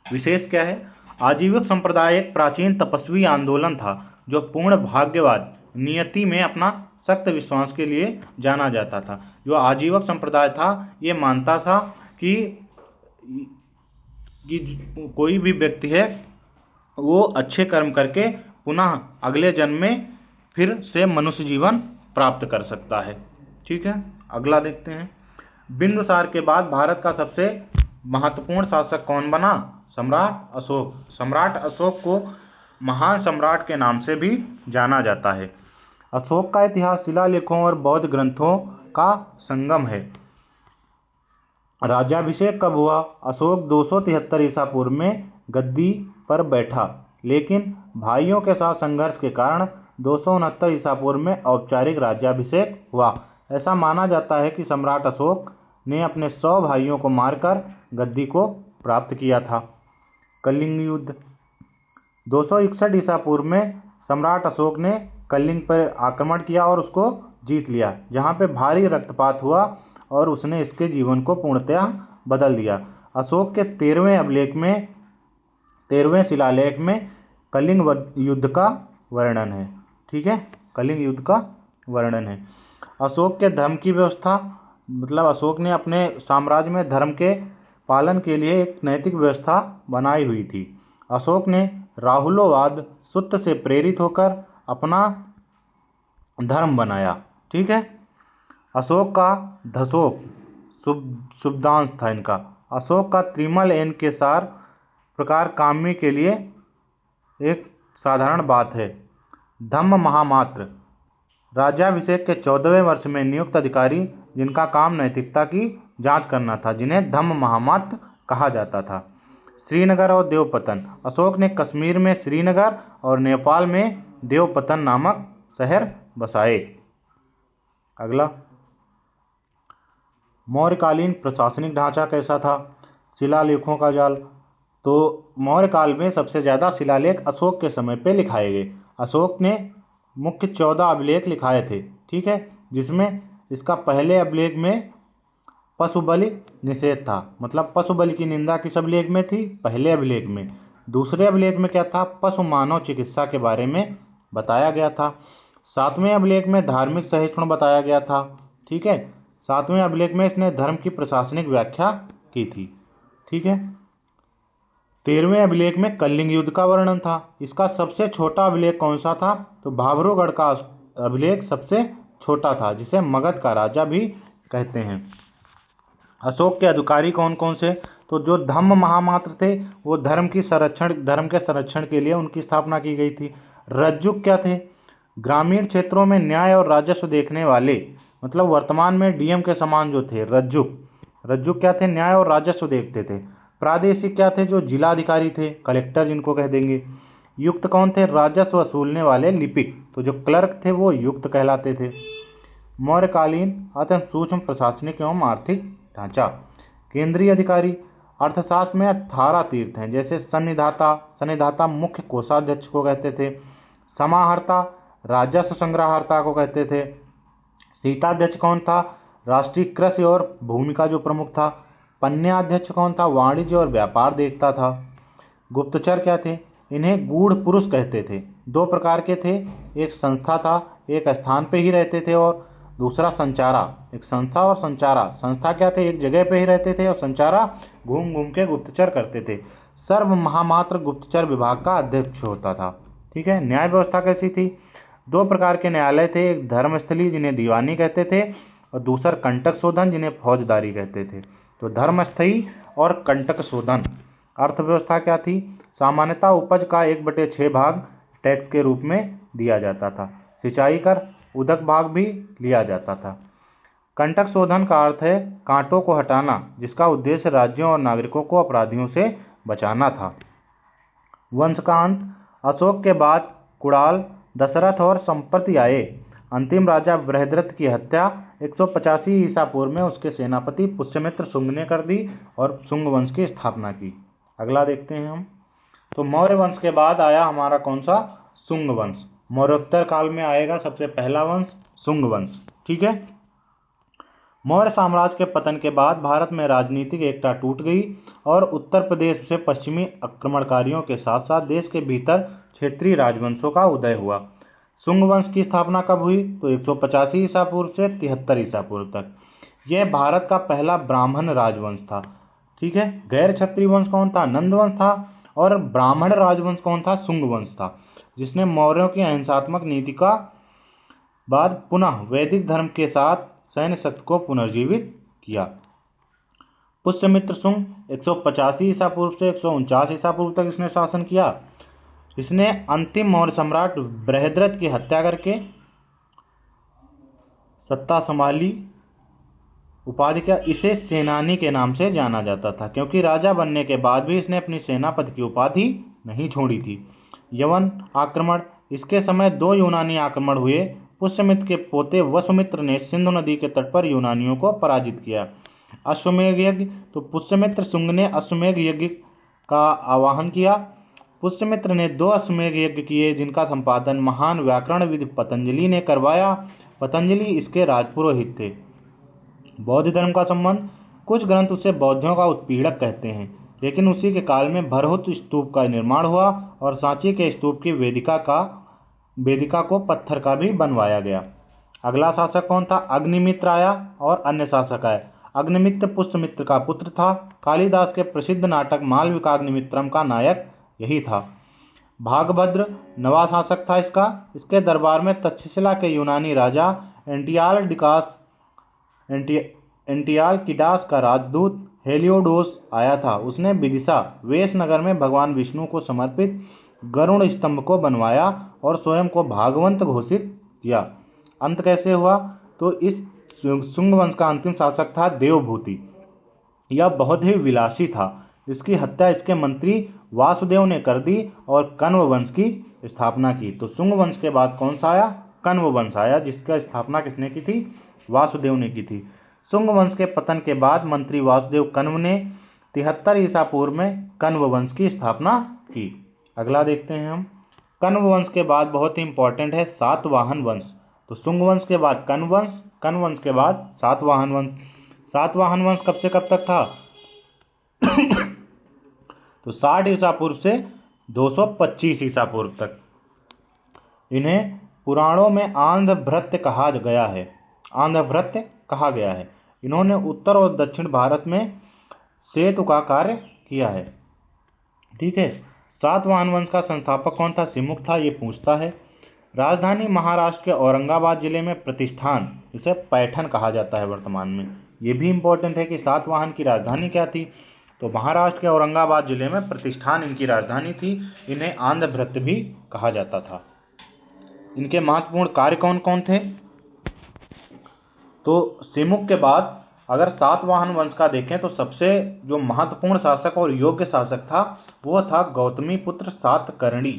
Speaker 1: विशेष क्या है? आजीवक संप्रदाय एक प्राचीन तपस्वी आंदोलन था जो पूर्ण भाग्यवाद, नियति में अपना सख्त विश्वास के लिए जाना जाता था। जो आजीवक संप्रदाय था ये मानता था कि कोई भी व्यक्ति है वो अच्छे कर्म करके पुनः अगले जन्म में फिर से मनुष्य जीवन प्राप्त कर सकता है। ठीक है, अगला देखते हैं। बिंदुसार के बाद भारत का सबसे महत्वपूर्ण शासक कौन बना? सम्राट अशोक। सम्राट अशोक को महान सम्राट के नाम से भी जाना जाता है। अशोक का इतिहास शिलालेखों और बौद्ध ग्रंथों का संगम है। राज्याभिषेक कब हुआ? अशोक 273 ईसा पूर्व में गद्दी पर बैठा, लेकिन भाइयों के साथ संघर्ष के कारण 269 ईसा पूर्व में औपचारिक राज्याभिषेक हुआ। ऐसा माना जाता है कि सम्राट अशोक ने अपने 100 भाइयों को मारकर गद्दी को प्राप्त किया था। कलिंग युद्ध। 261 ईसा पूर्व में सम्राट अशोक ने कलिंग पर आक्रमण किया और उसको जीत लिया, जहाँ पे भारी रक्तपात हुआ और उसने इसके जीवन को पूर्णतः बदल दिया। अशोक के 13वें शिलालेख में कलिंग युद्ध का वर्णन है। ठीक है, कलिंग युद्ध का वर्णन है। अशोक के धर्म की व्यवस्था, मतलब अशोक ने अपने साम्राज्य में धर्म के पालन के लिए एक नैतिक व्यवस्था बनाई हुई थी। अशोक ने राहुलोवाद सूत्र से प्रेरित होकर अपना धर्म बनाया। ठीक है, अशोक का धशोक शुभदांश था इनका। अशोक का त्रिमल एन के सार प्रकार काम्य के लिए एक साधारण बात है। धम्म महामात्र राज्याभिषेक के 14वें वर्ष में नियुक्त अधिकारी जिनका काम नैतिकता की जांच करना था, जिन्हें धम्म महामात्र कहा जाता था। श्रीनगर और देवपतन। अशोक ने कश्मीर में श्रीनगर और नेपाल में देवपतन नामक शहर बसाए। अगला, मौर्यकालीन प्रशासनिक ढांचा कैसा था? शिलालेखों का जाल। तो मौर्य काल में सबसे ज़्यादा शिलालेख अशोक के समय पे लिखाए गए। अशोक ने मुख्य 14 अभिलेख लिखाए थे। ठीक है, जिसमें इसका पहले अभिलेख में पशु बलि निषेध था, मतलब पशु बलि की निंदा किस अभिलेख में थी? पहले अभिलेख में। दूसरे अभिलेख में क्या था? पशु मानव चिकित्सा के बारे में बताया गया था। 7वें अभिलेख में धार्मिक सहिष्णु बताया गया था। ठीक है, 7वें अभिलेख में इसने धर्म की प्रशासनिक व्याख्या की थी। ठीक है, 13वें अभिलेख में कलिंग युद्ध का वर्णन था। इसका सबसे छोटा अभिलेख कौन सा था? तो भाबरूगढ़ का अभिलेख सबसे छोटा था, जिसे मगध का राजा भी कहते हैं। अशोक के अधिकारी कौन कौन से? तो जो धम्म महामात्र थे वो धर्म के संरक्षण के लिए उनकी स्थापना की गई थी। रज्जुक क्या थे? ग्रामीण क्षेत्रों में न्याय और राजस्व देखने वाले, मतलब वर्तमान में डीएम के समान जो थे रज्जुक। रज्जु क्या थे, न्याय और राजस्व देखते थे। प्रादेशिक क्या थे, जो जिलाधिकारी थे, कलेक्टर जिनको कह देंगे। युक्त कौन थे, राजस्व वसूलने वाले लिपिक, तो जो क्लर्क थे वो युक्त कहलाते थे। मौर्यकालीन अत्यंत सूक्ष्म प्रशासनिक एवं आर्थिक ढांचा। केंद्रीय अधिकारी, अर्थशास्त्र में 18 तीर्थ हैं, जैसे सन्निधाता मुख्य कोषाध्यक्ष को कहते थे। समाहर्ता राजस्व संग्रहकर्ता को कहते थे। शीताध्यक्ष कौन था, राष्ट्रीय कृषि और भूमि का जो प्रमुख था। पन्याध्यक्ष कौन था, वाणिज्य और व्यापार देखता था। गुप्तचर क्या थे, इन्हें गूढ़ पुरुष कहते थे। दो प्रकार के थे, एक संस्था था, एक स्थान पे ही रहते थे, और दूसरा संचारा। एक संस्था और संचारा। संस्था क्या थे, एक जगह पे ही रहते थे, और संचारा घूम घूम के गुप्तचर करते थे। सर्व महामात्र गुप्तचर विभाग का अध्यक्ष होता था। ठीक है। न्याय व्यवस्था कैसी थी, दो प्रकार के न्यायालय थे, एक धर्मस्थली जिन्हें दीवानी कहते थे, और दूसरा कंटक शोधन जिन्हें फौजदारी कहते थे। तो धर्मस्थली और कंटक शोधन। अर्थव्यवस्था क्या थी, सामान्यतः उपज का 1/6 भाग टैक्स के रूप में दिया जाता था। सिंचाई कर, उदक भाग भी लिया जाता था। कंटक शोधन का अर्थ है कांटों को हटाना, जिसका उद्देश्य राज्यों और नागरिकों को अपराधियों से बचाना था। वंश का अंत, अशोक के बाद कुणाल, दशरथ और संप्रति आए। अंतिम राजा बृहद्रथ की हत्या 185 ईसा पूर्व में उसके सेनापति पुष्यमित्र शुंग ने कर दी और शुंग वंश की स्थापना की। अगला देखते हैं हम। तो मौर्य वंश के बाद आया हमारा कौन सा, शुंग वंश। मौर्योत्तर काल में आएगा सबसे पहला वंश शुंग वंश। ठीक है। मौर्य साम्राज्य के पतन के बाद भारत में राजनीतिक एकता टूट गई और उत्तर प्रदेश से पश्चिमी आक्रमणकारियों के साथ साथ देश के भीतर क्षेत्रीय राजवंशों का उदय हुआ। शुंग वंश की स्थापना कब हुई, तो 185 ईसा पूर्व से 73 ईसा पूर्व तक। यह भारत का पहला ब्राह्मण राजवंश था। ठीक है। गैर क्षत्रिय वंश कौन था, नंद वंश था, और ब्राह्मण राजवंश कौन था, शुंग वंश था, जिसने मौर्यों की अहिंसात्मक नीति का बाद पुनः वैदिक धर्म के साथ सैन्य शक्ति को पुनर्जीवित किया। पुष्यमित्र शुंग 185 ईसा पूर्व से 149 ईसा पूर्व तक इसने शासन किया। इसने अंतिम मौर्य सम्राट बृहद्रथ की हत्या करके सत्ता संभाली। उपाधि क्या, इसे सेनानी के नाम से जाना जाता था, क्योंकि राजा बनने के बाद भी इसने अपनी सेनापति की उपाधि नहीं छोड़ी थी। यवन आक्रमण, इसके समय 2 यूनानी आक्रमण हुए। पुष्यमित्र के पोते वसुमित्र ने सिंधु नदी के तट पर यूनानियों को पराजित किया। अश्वमेध यज्ञ, तो पुष्यमित्र शुंग ने अश्वमेध यज्ञ का आह्वान किया। पुष्यमित्र ने 2 अश्वमेध यज्ञ किए, जिनका संपादन महान व्याकरणविद पतंजलि ने करवाया। पतंजलि इसके राजपुरोहित थे। बौद्ध धर्म का संबंध, कुछ ग्रंथ उसे बौद्धों का उत्पीड़क कहते हैं, लेकिन उसी के काल में भरहुत स्तूप का निर्माण हुआ और सांची के स्तूप की वेदिका को पत्थर का भी बनवाया गया। अगला शासक कौन था, अग्निमित्र आया और अन्य शासक आए। अग्निमित्र पुष्यमित्र का पुत्र था। कालिदास के प्रसिद्ध नाटक मालविकाग्निमित्रम का नायक यही था। भागभद्र नवा शासक था इसके दरबार में तक्षशिला के यूनानी राजा एंटियालकिडास का राजदूत हेलियोडोस आया था। उसने विदिशा वेश नगर में भगवान विष्णु को समर्पित गरुड़ स्तंभ को बनवाया और स्वयं को भागवंत घोषित किया। अंत कैसे हुआ, तो इस शुंग वंश का अंतिम शासक था देवभूति। यह बहुत ही विलासी था। इसकी हत्या इसके मंत्री वासुदेव ने कर दी और कण्व वंश की स्थापना की। तो शुंग वंश के बाद कौन सा आया, कण्व वंश आया, जिसका स्थापना किसने की थी, वासुदेव ने की थी। शुंग वंश के पतन के बाद मंत्री वासुदेव कण्व ने 73 ईसा पूर्व में कण्व वंश की स्थापना की। अगला देखते हैं हम। कण्व वंश के बाद बहुत ही इंपॉर्टेंट है सातवाहन वंश। तो शुंग वंश के बाद कण्व वंश के बाद सातवाहन वंश। सातवाहन वंश कब से कब तक था तो 60 ईसा पूर्व से 225 ईसा पूर्व तक। इन्हें पुराणों में आंध्रभृत्य कहा गया है। इन्होंने उत्तर और दक्षिण भारत में सेतु का कार्य किया है। ठीक है। सातवाहन वंश का संस्थापक कौन था, सिमुक था, ये पूछता है। राजधानी महाराष्ट्र के औरंगाबाद जिले में प्रतिष्ठान, इसे पैठन कहा जाता है वर्तमान में। ये भी इंपॉर्टेंट है कि सातवाहन की राजधानी क्या थी, तो महाराष्ट्र के औरंगाबाद जिले में प्रतिष्ठान इनकी राजधानी थी। इन्हें आंध्रभृत्य भी कहा जाता था। इनके महत्वपूर्ण कार्य कौन कौन थे, तो सिमुक के बाद अगर सातवाहन वंश का देखें तो सबसे जो महत्वपूर्ण शासक और योग्य शासक था वो था गौतमीपुत्र सातकर्णी।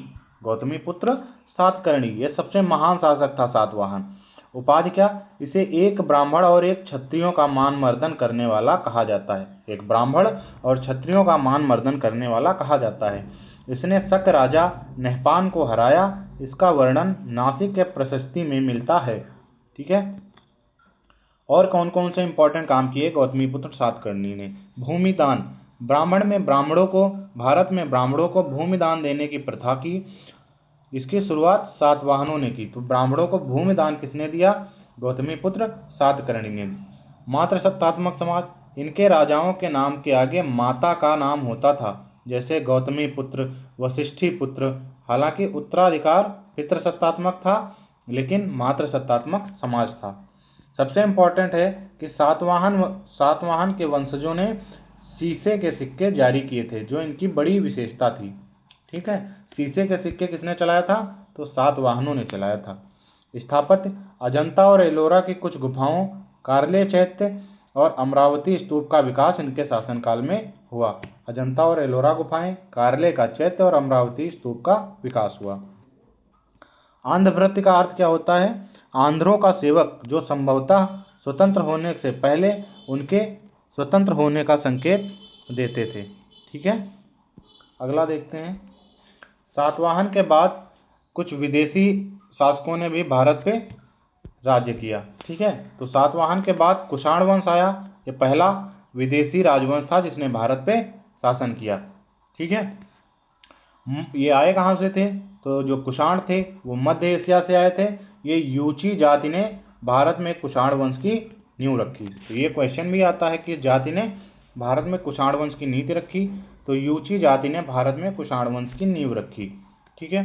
Speaker 1: गौतमीपुत्र सातकर्णी ये सबसे महान शासक था सातवाहन। उपाधि क्या? इसे एक ब्राह्मण और एक क्षत्रियों का मान मर्दन करने वाला कहा जाता है। एक ब्राह्मण और क्षत्रियों का मान मर्दन करने वाला कहा जाता है। इसने शक राजा नहपान को हराया। इसका वर्णन नासिक के प्रशस्ति में मिलता है। ठीक है। और कौन कौन से इंपॉर्टेंट काम किए गौतमीपुत्र सातकर्णी ने? भूमिदान, भारत में ब्राह्मणों को भूमिदान देने की प्रथा की। इसकी शुरुआत सातवाहनों ने की। तो ब्राह्मणों को भूमिदान किसने दिया? गौतमीपुत्र सातकर्णी ने। मातृसत्तात्मक समाज, इनके राजाओं के नाम के आगे माता का नाम होता था, जैसे गौतमीपुत्र, वशिष्ठीपुत्र। हालांकि उत्तराधिकार पितृसत्तात्मक था लेकिन मातृसत्तात्मक समाज था। सबसे इंपॉर्टेंट है कि सातवाहन के वंशजों ने शीशे के सिक्के जारी किए थे, जो इनकी बड़ी विशेषता थी। ठीक है। शीशे के सिक्के किसने चलाया था? तो सातवाहनों ने चलाया था। स्थापत्य, अजंता और एलोरा की कुछ गुफाओं, कार्ले चैत्य और अमरावती स्तूप का विकास इनके शासनकाल में हुआ। अजंता और एलोरा गुफाएं, कार्ले का चैत्य और अमरावती स्तूप का विकास हुआ। आंध्रवृत्ति का अर्थ क्या होता है? आंध्रों का सेवक, जो संभवतः स्वतंत्र होने से पहले उनके स्वतंत्र होने का संकेत देते थे। ठीक है। अगला देखते हैं। सातवाहन के बाद कुछ विदेशी शासकों ने भी भारत पे राज्य किया। ठीक है। तो सातवाहन के बाद कुषाण वंश आया। ये पहला विदेशी राजवंश था जिसने भारत पे शासन किया। ठीक है। ये आए कहाँ से थे? तो जो कुषाण थे वो मध्य एशिया से आए थे। ये यूची जाति ने भारत में कुषाण वंश की नींव रखी। तो ये क्वेश्चन भी आता है कि जाति ने भारत में कुषाण वंश की नीति रखी। तो यूची जाति ने भारत में कुषाण वंश की नींव रखी। ठीक है।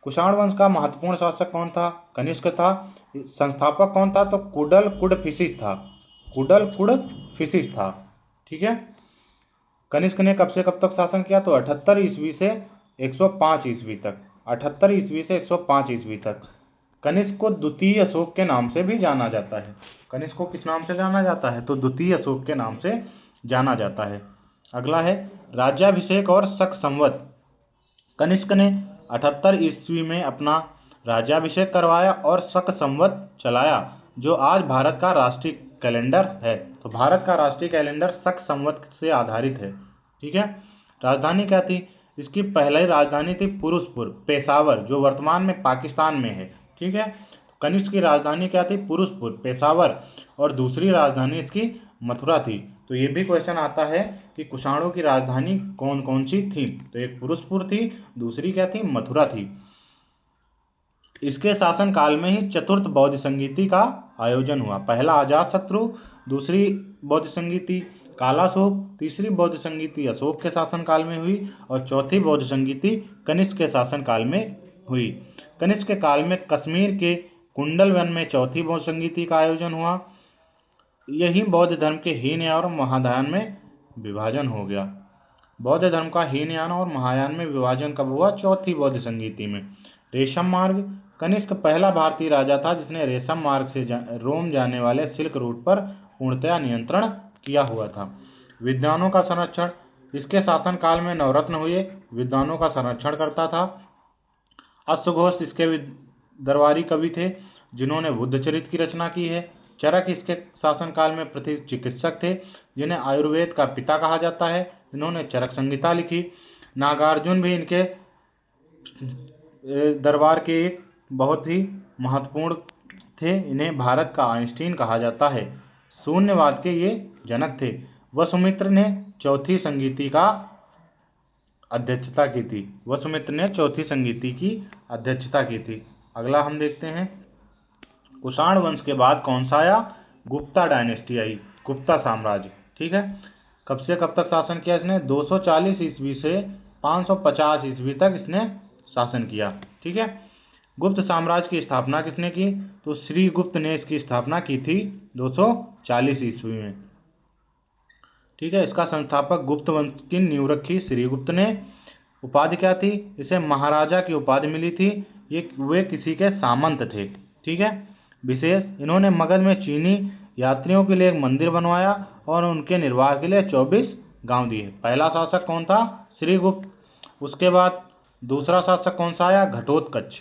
Speaker 1: कुषाण वंश का महत्वपूर्ण शासक कौन था? कनिष्क था। संस्थापक कौन था? तो कुडल कुडफिसिस था। कुडल कुडफिसिस था। ठीक है। कनिष्क ने कब से कब तक शासन किया? तो 78 ईस्वी से 105 ईस्वी तक। 78 ईस्वी से 105 ईस्वी तक। कनिष्क को द्वितीय अशोक के नाम से भी जाना जाता है। कनिष्क को किस नाम से जाना जाता है? तो द्वितीय अशोक के नाम से जाना जाता है। अगला है राज्याभिषेक और शक संवत। कनिष्क ने 78 ईस्वी में अपना राज्याभिषेक करवाया और शक संवत चलाया, जो आज भारत का राष्ट्रीय कैलेंडर है। तो भारत का राष्ट्रीय कैलेंडर शक संवत से आधारित है। ठीक है। राजधानी क्या थी? इसकी पहली राजधानी थी पुरुषपुर, पेशावर, जो वर्तमान में पाकिस्तान में है। ठीक है। कनिष्क की राजधानी क्या थी? पुरुषपुर, पेशावर। और दूसरी राजधानी इसकी मथुरा थी। तो ये भी क्वेश्चन आता है कि कुषाणों की राजधानी कौन कौन सी थी? तो एक पुरुषपुर थी, दूसरी क्या थी? मथुरा थी। इसके शासन काल में ही चतुर्थ बौद्ध संगीति का आयोजन हुआ। पहला अजातशत्रु, दूसरी बौद्ध संगीति कालाशोक, तीसरी बौद्ध संगीति अशोक के शासनकाल में हुई और चौथी बौद्ध संगीति कनिष्क के शासनकाल में हुई। कनिष्क के काल में कश्मीर के कुंडलवन में चौथी बौद्ध संगीति का आयोजन हुआ। यही बौद्ध धर्म के हीनयान और महायान में विभाजन हो गया। बौद्ध धर्म का हीनयान और महायान में विभाजन कब हुआ? चौथी बौद्ध संगीति में। रेशम मार्ग, कनिष्क पहला भारतीय राजा था जिसने रेशम मार्ग से रोम जाने वाले सिल्क रूट पर पूर्णतया नियंत्रण किया हुआ था। विद्वानों का संरक्षण, इसके शासनकाल में नवरत्न हुए विद्वानों का संरक्षण करता था। अश्वघोष इसके दरबारी कवि थे जिन्होंने बुद्ध चरित्र की रचना की है। चरक इसके शासनकाल में प्रसिद्ध चिकित्सक थे जिन्हें आयुर्वेद का पिता कहा जाता है, इन्होंने चरक संहिता लिखी। नागार्जुन भी इनके दरबार के एक बहुत ही महत्वपूर्ण थे। इन्हें भारत का आइंस्टीन कहा जाता है। शून्यवाद के ये जनक थे। वसुमित्र ने चौथी संगीति का अध्यक्षता की थी। वसुमित्र ने चौथी संगीति की अध्यक्षता की थी। अगला हम देखते हैं कुषाण वंश के बाद कौन सा आया? गुप्ता डायनेस्टी आई, गुप्ता साम्राज्य। ठीक है। कब से कब तक शासन किया इसने? 240 ईस्वी से 550 ईस्वी तक इसने शासन किया। ठीक है। गुप्त साम्राज्य की स्थापना किसने की? तो श्रीगुप्त ने इसकी स्थापना की थी 240 ईस्वी में। ठीक है। इसका संस्थापक गुप्त वंश की नींव रखी श्रीगुप्त ने। उपाधि क्या थी? इसे महाराजा की उपाधि मिली थी। वे किसी के सामंत थे। ठीक है। विशेष, इन्होंने मगध में चीनी यात्रियों के लिए एक मंदिर बनवाया और उनके निर्वाह के लिए 24 गांव दिए। पहला शासक कौन था? श्रीगुप्त। उसके बाद दूसरा शासक कौन सा आया? घटोत्कच।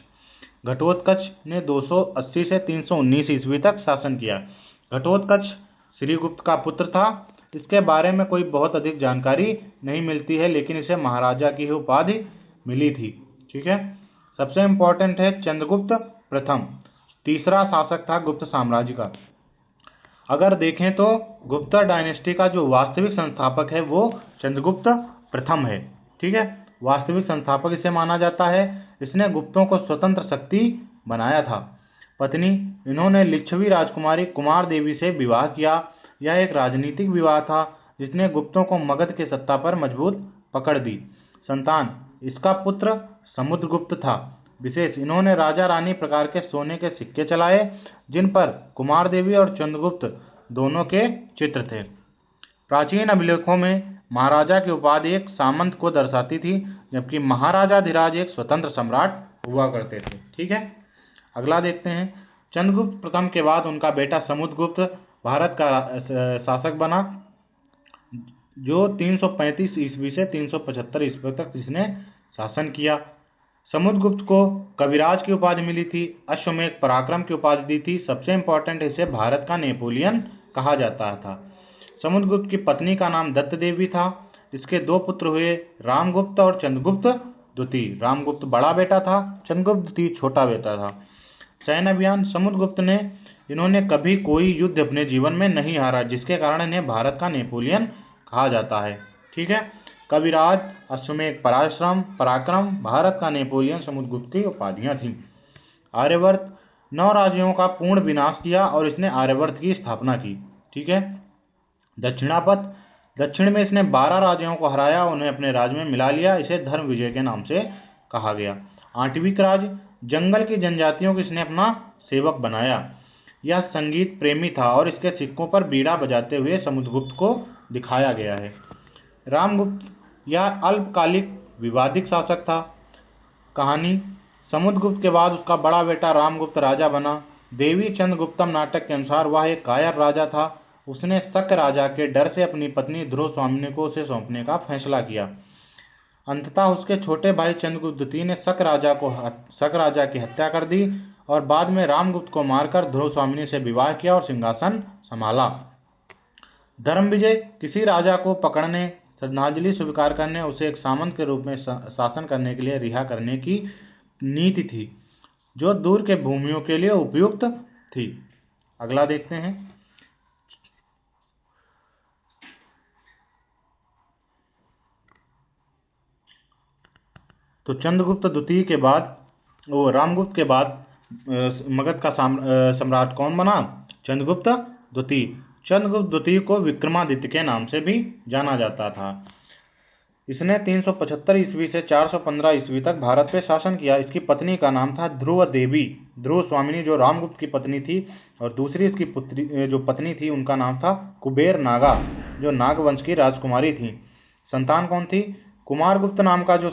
Speaker 1: घटोत्कच ने 280 से 319 ईस्वी तक शासन किया। घटोत्कच श्रीगुप्त का पुत्र था। इसके बारे में कोई बहुत अधिक जानकारी नहीं मिलती है, लेकिन इसे महाराजा की ही उपाधि मिली थी। ठीक है। सबसे इम्पोर्टेंट है चंद्रगुप्त प्रथम, तीसरा शासक था गुप्त साम्राज्य का। अगर देखें तो गुप्ता डायनेस्टी का जो वास्तविक संस्थापक है वो चंद्रगुप्त प्रथम है। ठीक है, वास्तविक संस्थापक इसे माना जाता है। इसने गुप्तों को स्वतंत्र शक्ति बनाया था। पत्नी, इन्होंने लिच्छवी राजकुमारी कुमार देवी से विवाह किया। यह एक राजनीतिक विवाह था जिसने गुप्तों को मगध के सत्ता पर मजबूत पकड़ दी। संतान, इसका पुत्र समुद्रगुप्त था। विशेष, इन्होंने राजा रानी प्रकार के सोने के सिक्के चलाए जिन पर कुमार देवी और चंद्रगुप्त दोनों के चित्र थे। प्राचीन अभिलेखों में महाराजा की उपाधि एक सामंत को दर्शाती थी, जबकि महाराजाधिराज एक स्वतंत्र सम्राट हुआ करते थे। ठीक है, अगला देखते हैं। चंद्रगुप्त प्रथम के बाद उनका बेटा समुद्रगुप्त भारत का शासक बना, जो 335 ईस्वी से 375 ईस्वी तक इसने शासन किया। समुद्रगुप्त को कविराज की उपाधि मिली थी, अश्वमेध पराक्रम की उपाधि दी थी। सबसे इंपॉर्टेंट, इसे भारत का नेपोलियन कहा जाता था। समुद्रगुप्त की पत्नी का नाम दत्त देवी था। इसके दो पुत्र हुए, रामगुप्त और चंद्रगुप्त द्वितीय। रामगुप्त बड़ा बेटा था, चंद्रगुप्त द्वितीय छोटा बेटा था। सैन्य अभियान, समुद्रगुप्त ने इन्होंने कभी कोई युद्ध अपने जीवन में नहीं हारा, जिसके कारण इन्हें भारत का नेपोलियन कहा जाता है। ठीक है, कविराज, अश्वमेध पराक्रम, भारत का नेपोलियन समुद्रगुप्त की उपाधियां थीं। आर्यवर्त, 9 राज्यों का पूर्ण विनाश किया और इसने आर्यवर्त की स्थापना की। ठीक है। दक्षिणापथ, दक्षिण में इसने 12 राज्यों को हराया, उन्हें अपने राज्य में मिला लिया। इसे धर्म विजय के नाम से कहा गया। आठवीं राज, जंगल की जनजातियों को इसने अपना सेवक बनाया। यह संगीत प्रेमी था और इसके सिक्कों पर बीड़ा बजाते हुए समुद्रगुप्त को दिखाया गया है। रामगुप्त, यह अल्पकालिक विवादित शासक था। कहानी, समुद्रगुप्त के बाद उसका बड़ा बेटा रामगुप्त राजा बना। देवी चंद्रगुप्तम नाटक के अनुसार वह एक कायर राजा था। उसने शक राजा के डर से अपनी पत्नी ध्रुव स्वामिनी को उसे सौंपने का फैसला किया। अंततः उसके छोटे भाई चंद्रगुप्त द्वितीय ने शक राजा की हत्या कर दी और बाद में रामगुप्त को मारकर ध्रुव स्वामिनी से विवाह किया और सिंहासन संभाला। धर्म विजय, किसी राजा को पकड़ने, श्रद्धांजलि स्वीकार करने, उसे एक सामंत के रूप में शासन करने के लिए रिहा करने की नीति थी, जो दूर के भूमियों के लिए उपयुक्त थी। अगला देखते हैं। तो चंद्रगुप्त द्वितीय के बाद, रामगुप्त के बाद मगध का सम्राट कौन बना? चंद्रगुप्त द्वितीय। चंद्रगुप्त द्वितीय को विक्रमादित्य के नाम से भी जाना जाता था। इसने 375 ईस्वी से 415 ईस्वी तक भारत पे शासन किया। इसकी पत्नी का नाम था ध्रुव देवी, ध्रुव स्वामिनी, जो रामगुप्त की पत्नी थी, और दूसरी इसकी पुत्री जो पत्नी थी उनका नाम था कुबेर नागा, जो नागवंश की राजकुमारी थी। संतान कौन थी? कुमारगुप्त नाम का जो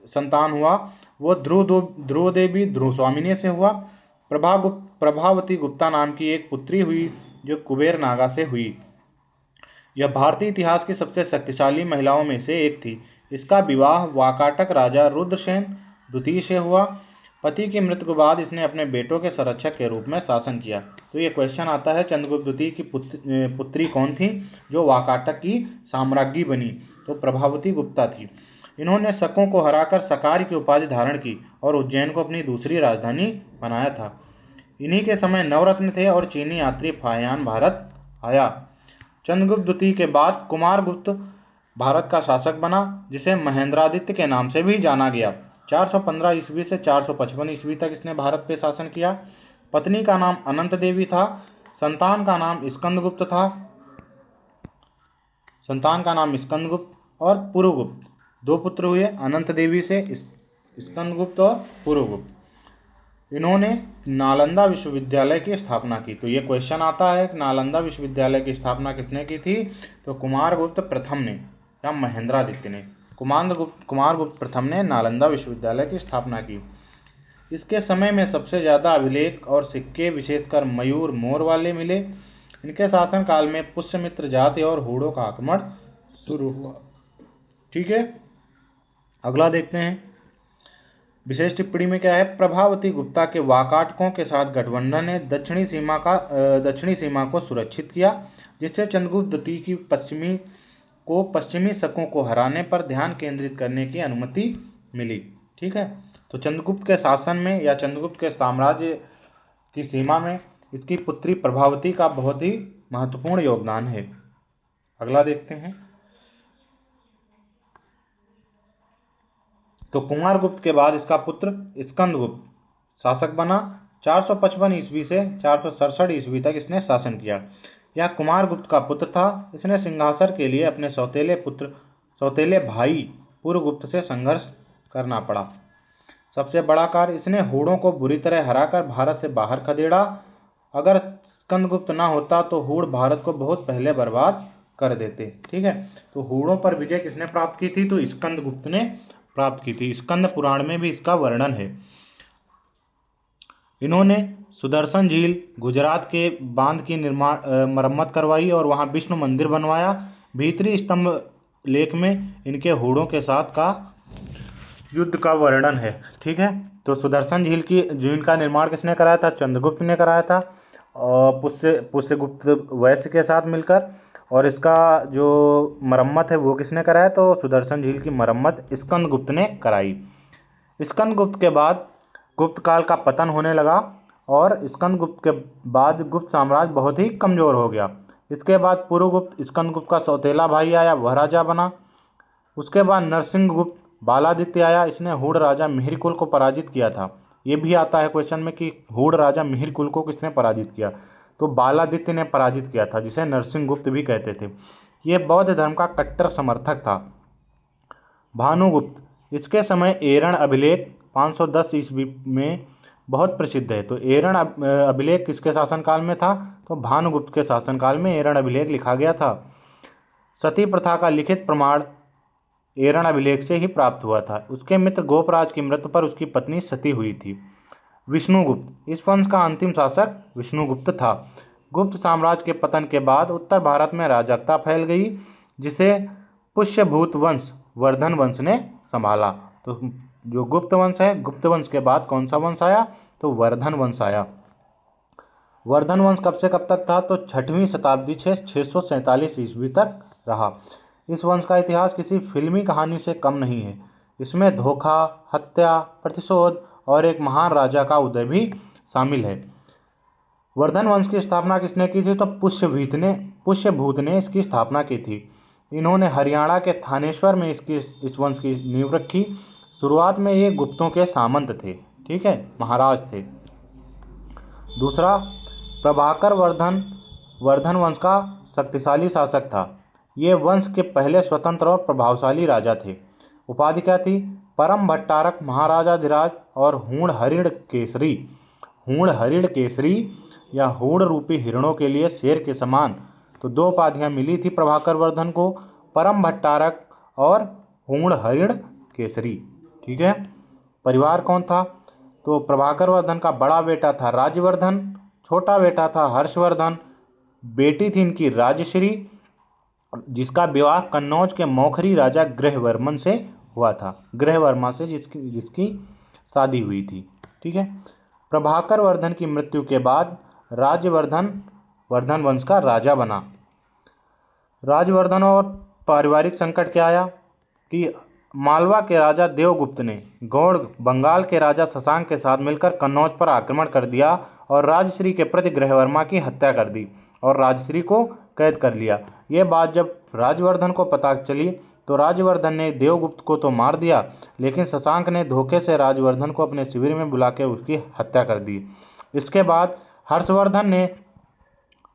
Speaker 1: संतान हुआ वो ध्रुव देवी ध्रुव स्वामिनी से हुआ। प्रभावती गुप्ता नाम की एक पुत्री हुई जो कुबेर नागा से हुई। यह भारतीय इतिहास की सबसे शक्तिशाली महिलाओं में से एक थी। इसका विवाह वाकाटक राजा रुद्रसेन द्वितीय से हुआ। पति की मृत्यु के बाद इसने अपने बेटों के संरक्षक के रूप में शासन किया। तो ये क्वेश्चन आता है, चंद्रगुप्त द्वितीय की पुत्री कौन थी जो वाकाटक की साम्राज्ञी बनी? तो प्रभावती गुप्ता थी। इन्होंने शकों को हराकर सकार की उपाधि धारण की और उज्जैन को अपनी दूसरी राजधानी बनाया था। इन्हीं के समय नवरत्न थे और चीनी यात्री फाहियान भारत आया। चंद्रगुप्त द्वितीय के बाद कुमारगुप्त भारत का शासक बना, जिसे महेंद्रादित्य के नाम से भी जाना गया। 415 ईस्वी से 455 ईस्वी तक इसने भारत पे शासन किया। पत्नी का नाम अनंत देवी था। संतान का नाम स्कंदगुप्त और पुरुगुप्त। 2 पुत्र हुए अनंत देवी से, स्कंदगुप्त और पुरुगुप्त। इन्होंने नालंदा विश्वविद्यालय की स्थापना की। तो ये क्वेश्चन आता है कि नालंदा विश्वविद्यालय की स्थापना किसने की थी? तो कुमारगुप्त प्रथम ने या महेंद्रादित्य ने। कुमारगुप्त प्रथम ने नालंदा विश्वविद्यालय की स्थापना की। इसके समय में सबसे ज्यादा अभिलेख और सिक्के विशेषकर मयूर मोर वाले मिले। इनके शासनकाल में पुष्यमित्र जाति और हूणों का आक्रमण शुरू हुआ। ठीक है, अगला देखते हैं। विशेष टिप्पणी में क्या है, प्रभावती गुप्ता के वाकाटकों के साथ गठबंधन ने दक्षिणी सीमा को सुरक्षित किया, जिससे चंद्रगुप्त द्वितीय की पश्चिमी शकों को हराने पर ध्यान केंद्रित करने की अनुमति मिली। ठीक है, तो चंद्रगुप्त के शासन में या चंद्रगुप्त के साम्राज्य की सीमा में इसकी पुत्री प्रभावती का बहुत ही महत्वपूर्ण योगदान है। अगला देखते हैं। तो कुमारगुप्त के बाद इसका पुत्र स्कंदगुप्त शासक बना। 455 ईस्वी से 467 ईस्वी तक इसने शासन किया। यह कुमारगुप्त का पुत्र था। इसने सिंहासन के लिए अपने सौतेले भाई पुरगुप्त से संघर्ष करना पड़ा। सबसे बड़ा कार्य, इसने हूणों को बुरी तरह हराकर भारत से बाहर खदेड़ा। अगर स्कंदगुप्त ना होता तो हूण भारत को बहुत पहले बर्बाद कर देते। ठीक है, तो हूणों पर विजय किसने प्राप्त की थी, तो स्कंदगुप्त ने प्राप्त की थी। स्कंद पुराण में भी इसका वर्णन है। इन्होंने सुदर्शन झील, गुजरात के बांध की मरम्मत करवाई और वहां विष्णु मंदिर बनवाया। भीतरी स्तंभ लेख में इनके हूणों के साथ का युद्ध का वर्णन है। ठीक है, तो सुदर्शन झील का निर्माण किसने कराया था, चंद्रगुप्त ने कराया था, और पुष्यगुप्त वैश्य के साथ मिलकर। और इसका जो मरम्मत है वो किसने कराया, तो सुदर्शन झील की मरम्मत स्कंदगुप्त ने कराई। स्कंदगुप्त के बाद गुप्त काल का पतन होने लगा और स्कंदगुप्त के बाद गुप्त साम्राज्य बहुत ही कमजोर हो गया। इसके बाद पुरुगुप्त, स्कंदगुप्त का सौतेला भाई आया, वह राजा बना। उसके बाद नरसिंहगुप्त बालादित्य आया। इसने हूण राजा मिहिरकुल को पराजित किया था। ये भी आता है क्वेश्चन में कि हूण राजा मिहिरकुल को किसने पराजित किया, तो बालादित्य ने पराजित किया था, जिसे नरसिंहगुप्त भी कहते थे। ये बौद्ध धर्म का कट्टर समर्थक था। भानुगुप्त, इसके समय एरण अभिलेख 510 ईस्वी में बहुत प्रसिद्ध है। तो एरण अभिलेख किसके शासनकाल में था, तो भानुगुप्त के शासनकाल में एरण अभिलेख लिखा गया था। सती प्रथा का लिखित प्रमाण एरण अभिलेख से ही प्राप्त हुआ था। उसके मित्र गोपराज की मृत्यु पर उसकी पत्नी सती हुई थी। विष्णुगुप्त, इस वंश का अंतिम शासक विष्णुगुप्त था। गुप्त साम्राज्य के पतन के बाद उत्तर भारत में अराजकता फैल गई, जिसे पुष्यभूत वंश वर्धन वंश ने संभाला। तो जो गुप्त वंश है, गुप्त वंश के बाद कौन सा वंश आया, तो वर्धन वंश आया। वर्धन वंश कब से कब तक था, तो 6वीं शताब्दी से 647 ईस्वी तक रहा। इस वंश का इतिहास किसी फिल्मी कहानी से कम नहीं है। इसमें धोखा, हत्या, प्रतिशोध और एक महान राजा का उदय भी शामिल है। वर्धन वंश की स्थापना किसने की थी, तो पुष्यभूत ने इसकी स्थापना की थी। इन्होंने हरियाणा के थानेश्वर में इस वंश की नींव रखी। शुरुआत में ये गुप्तों के सामंत थे। ठीक है, महाराज थे। दूसरा, प्रभाकर वर्धन वंश का शक्तिशाली शासक था। ये वंश के पहले स्वतंत्र और प्रभावशाली राजा थे। उपाधि क्या थी, परम भट्टारक, महाराजाधिराज और हूण हरिण केसरी या हूण रूपी हिरणों के लिए शेर के समान। तो दो उपाधियां मिली थी प्रभाकर वर्धन को, परम भट्टारक और हूण हरिण केसरी। ठीक है, परिवार कौन था, तो प्रभाकर वर्धन का बड़ा बेटा था राज्यवर्धन, छोटा बेटा था हर्षवर्धन, बेटी थी इनकी राजश्री, जिसका विवाह कन्नौज के मौखरी राजा ग्रहवर्मन से हुआ था। ग्रहवर्मा से जिसकी शादी हुई थी। ठीक है, प्रभाकर वर्धन की मृत्यु के बाद वर्धन वंश का राजा बना। राजवर्धन और पारिवारिक संकट क्या आया कि मालवा के राजा देवगुप्त ने गौड़ बंगाल के राजा शशांक के साथ मिलकर कन्नौज पर आक्रमण कर दिया और राजश्री के प्रति ग्रहवर्मा की हत्या कर दी और राजश्री को कैद कर लिया। ये बात जब राजवर्धन को पता चली तो राजवर्धन ने देवगुप्त को तो मार दिया, लेकिन शशांक ने धोखे से राजवर्धन को अपने शिविर में बुलाकर उसकी हत्या कर दी। इसके बाद हर्षवर्धन ने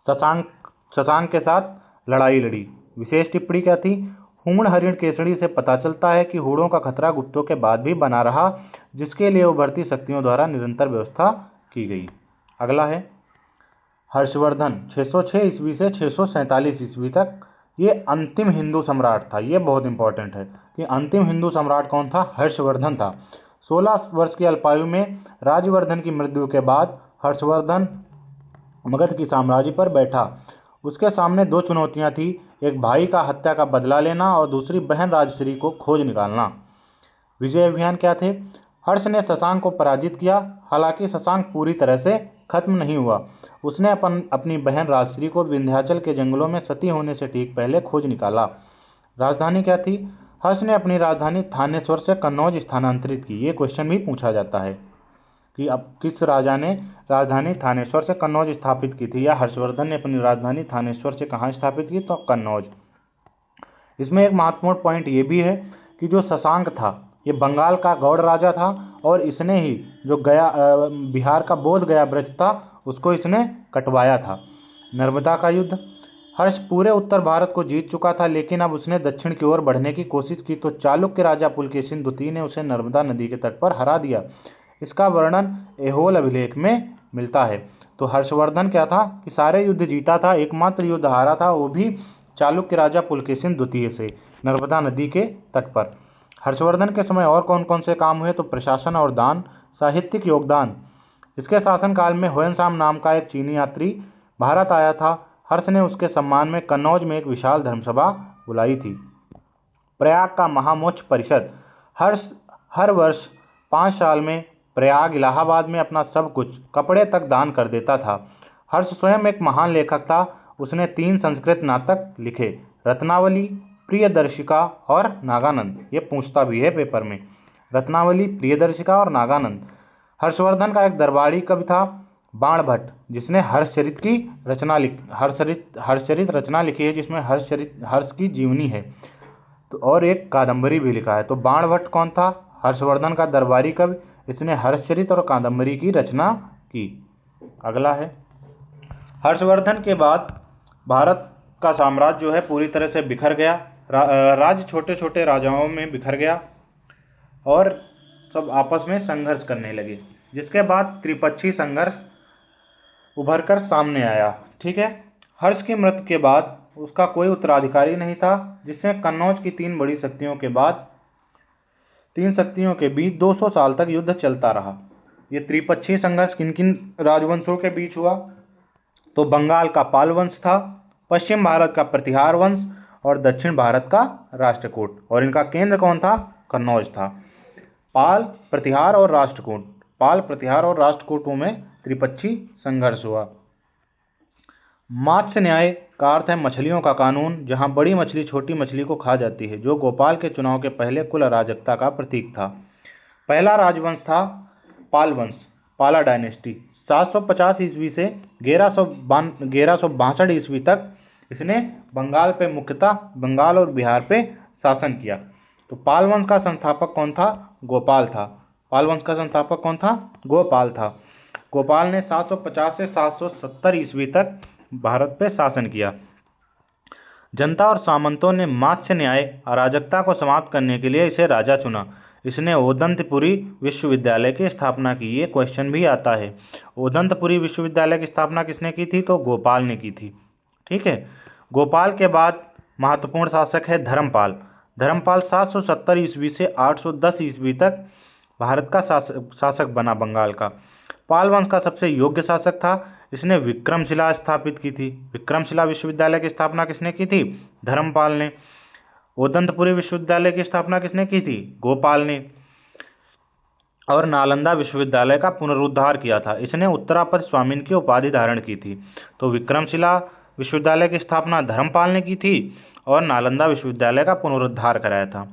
Speaker 1: शशांक के साथ लड़ाई लड़ी। विशेष टिप्पणी क्या थी, हूण हरिण केसरी से पता चलता है कि हूणों का खतरा गुप्तों के बाद भी बना रहा, जिसके लिए उभरती शक्तियों द्वारा निरंतर व्यवस्था की गई। अगला है हर्षवर्धन, 606 ईस्वी से 647 ईस्वी तक ये अंतिम हिंदू सम्राट था। ये बहुत इंपॉर्टेंट है कि अंतिम हिंदू सम्राट कौन था, हर्षवर्धन था। 16 वर्ष की अल्पायु में राजवर्धन की मृत्यु के बाद हर्षवर्धन मगध की साम्राज्य पर बैठा उसके सामने दो चुनौतियां थी, एक भाई का हत्या का बदला लेना और दूसरी बहन राजश्री को खोज निकालना। विजय अभियान क्या थे? हर्ष ने शशांक को पराजित किया। हालांकि शशांक पूरी तरह से खत्म नहीं हुआ। उसने अपनी बहन राजश्री को विंध्याचल के जंगलों में सती होने से ठीक पहले खोज निकाला। राजधानी क्या थी? हर्ष ने अपनी राजधानी थानेश्वर से कन्नौज स्थानांतरित की। ये क्वेश्चन भी पूछा जाता है कि अब किस राजा ने राजधानी थानेश्वर से कन्नौज स्थापित की थी, या हर्षवर्धन ने अपनी राजधानी थानेश्वर से कहाँ स्थापित की? तो कन्नौज। इसमें एक महत्वपूर्ण पॉइंट ये भी है कि जो शशांक था ये बंगाल का गौड़ राजा था और इसने ही जो बिहार का बोध गया ब्रज था उसको इसने कटवाया था। नर्मदा का युद्ध। हर्ष पूरे उत्तर भारत को जीत चुका था, लेकिन अब उसने दक्षिण की ओर बढ़ने की कोशिश की तो चालुक्य राजा पुलकेशिन द्वितीय ने उसे नर्मदा नदी के तट पर हरा दिया। इसका वर्णन ऐहोल अभिलेख में मिलता है। तो हर्षवर्धन क्या था कि सारे युद्ध जीता था, एकमात्र युद्ध हारा था वो भी चालुक्य राजा पुलकेशिन द्वितीय से नर्मदा नदी के तट पर। हर्षवर्धन के समय और कौन कौन से काम हुए? तो प्रशासन और दान। साहित्यिक योगदान। इसके शासनकाल में ह्वेनसांग नाम का एक चीनी यात्री भारत आया था। हर्ष ने उसके सम्मान में कन्नौज में एक विशाल धर्मसभा बुलाई थी। प्रयाग का महामोक्ष परिषद। हर्ष हर वर्ष 5 साल में प्रयाग इलाहाबाद में अपना सब कुछ, कपड़े तक दान कर देता था। हर्ष स्वयं एक महान लेखक था। उसने 3 संस्कृत नाटक लिखे, रत्नावली, प्रियदर्शिका और नागानंद। ये पूछता भी है पेपर में, रत्नावली, प्रियदर्शिका और नागानंद। हर्षवर्धन का एक दरबारी कवि था बाणभट्ट, जिसने हर्षचरित रचना लिखी है, जिसमें हर्ष की जीवनी है। तो और एक कादम्बरी भी लिखा है। तो बाणभट्ट कौन था? हर्षवर्धन का दरबारी कवि। इसने हर्षचरित और कादम्बरी की रचना की। अगला है, हर्षवर्धन के बाद भारत का साम्राज्य जो है पूरी तरह से बिखर गया। राज्य छोटे छोटे राजाओं में बिखर गया और सब आपस में संघर्ष करने लगे, जिसके बाद त्रिपक्षीय संघर्ष उभर कर सामने आया। ठीक है। हर्ष की मृत्यु के बाद उसका कोई उत्तराधिकारी नहीं था, जिससे कन्नौज की 3 बड़ी शक्तियों के बीच 200 साल तक युद्ध चलता रहा। ये त्रिपक्षीय संघर्ष किन किन राजवंशों के बीच हुआ? तो बंगाल का पाल वंश था, पश्चिम भारत का प्रतिहार वंश और दक्षिण भारत का राष्ट्रकूट। और इनका केंद्र कौन था? कन्नौज था। पाल, प्रतिहार और राष्ट्रकूटों में त्रिपक्षीय संघर्ष हुआ। मत्स्य न्याय का अर्थ है मछलियों का कानून, जहां बड़ी मछली छोटी मछली को खा जाती है, जो गोपाल के चुनाव के पहले कुल अराजकता का प्रतीक था। पहला राजवंश था पाल वंश, पाला डायनेस्टी। 750 ईस्वी से 1162 ईस्वी तक इसने बंगाल पे मुख्यतः बंगाल और बिहार पे शासन किया। तो पाल वंश का संस्थापक कौन था? गोपाल था। गोपाल था। गोपाल ने 750 से 770 ईस्वी तक भारत पे शासन किया। जनता और सामंतों ने मत्स्य न्याय अराजकता को समाप्त करने के लिए इसे राजा चुना। इसने ओदंतपुरी विश्वविद्यालय की स्थापना की। ये क्वेश्चन भी आता है। ओदंतपुरी विश्वविद्यालय की स्थापना किसने की थी? तो गोपाल ने की थी। ठीक है। गोपाल के बाद महत्वपूर्ण शासक है धर्मपाल। धर्मपाल 770 ईस्वी से 810 ईस्वी तक भारत का शासक बना बंगाल का। पाल वंश का सबसे योग्य शासक था। इसने विक्रमशिला स्थापित की थी। विक्रमशिला विश्वविद्यालय की स्थापना किसने की थी? धर्मपाल ने। ओदंतपुरी विश्वविद्यालय की स्थापना किसने की थी? गोपाल ने। और नालंदा विश्वविद्यालय का पुनरुद्धार किया था। इसने उत्तरापद स्वामीन की उपाधि धारण की थी। तो विक्रमशिला विश्वविद्यालय की स्थापना धर्मपाल ने की थी और नालंदा विश्वविद्यालय का पुनरुद्धार कराया था।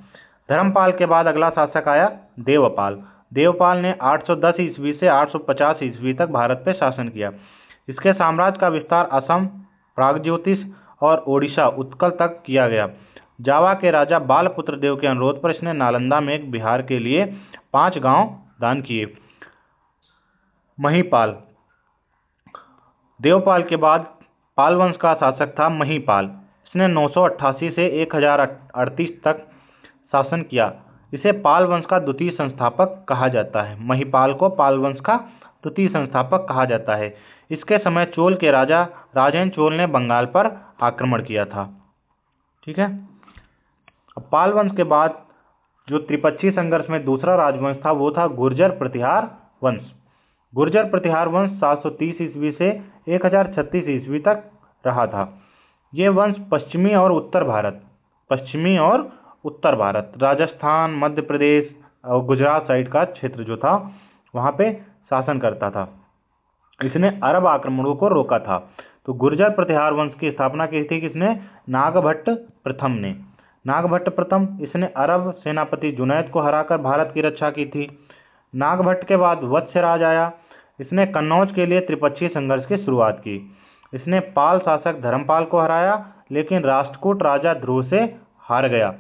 Speaker 1: धर्मपाल के बाद अगला शासक आया देवपाल। देवपाल ने 810 ईस्वी से 850 ईस्वी तक भारत पर शासन किया। इसके साम्राज्य का विस्तार असम, प्रागज्योतिष और ओडिशा उत्कल तक किया गया। जावा के राजा बालपुत्र देव के अनुरोध पर इसने नालंदा में एक बिहार के लिए 5 गांव दान किए। महीपाल। देवपाल के बाद पाल वंश का शासक था महीपाल। इसने 988 से 1038 तक शासन किया। इसे पाल वंश का द्वितीय संस्थापक कहा जाता है। महीपाल को पाल वंश का द्वितीय संस्थापक कहा जाता है। इसके समय चोल के राजा राजेंद्र चोल ने बंगाल पर आक्रमण किया था। ठीक है। अब पाल वंश के बाद जो त्रिपक्षीय संघर्ष में दूसरा राजवंश था वो था गुर्जर प्रतिहार वंश। गुर्जर प्रतिहार वंश 730 ईस्वी से 1036 ईस्वी तक रहा था। ये वंश पश्चिमी और उत्तर भारत, राजस्थान, मध्य प्रदेश और गुजरात साइड का क्षेत्र जो था वहाँ पे शासन करता था। इसने अरब आक्रमणों को रोका था। तो गुर्जर प्रतिहार वंश की स्थापना की थी किसने? नागभट्ट प्रथम ने। नागभट्ट प्रथम, इसने अरब सेनापति जुनैद को हराकर भारत की रक्षा की थी। नागभट्ट के बाद वत्सराज आया। इसने कन्नौज के लिए त्रिपक्षीय संघर्ष की शुरुआत की। इसने पाल शासक धर्मपाल को हराया, लेकिन राष्ट्रकूट राजा ध्रुव से हार गया।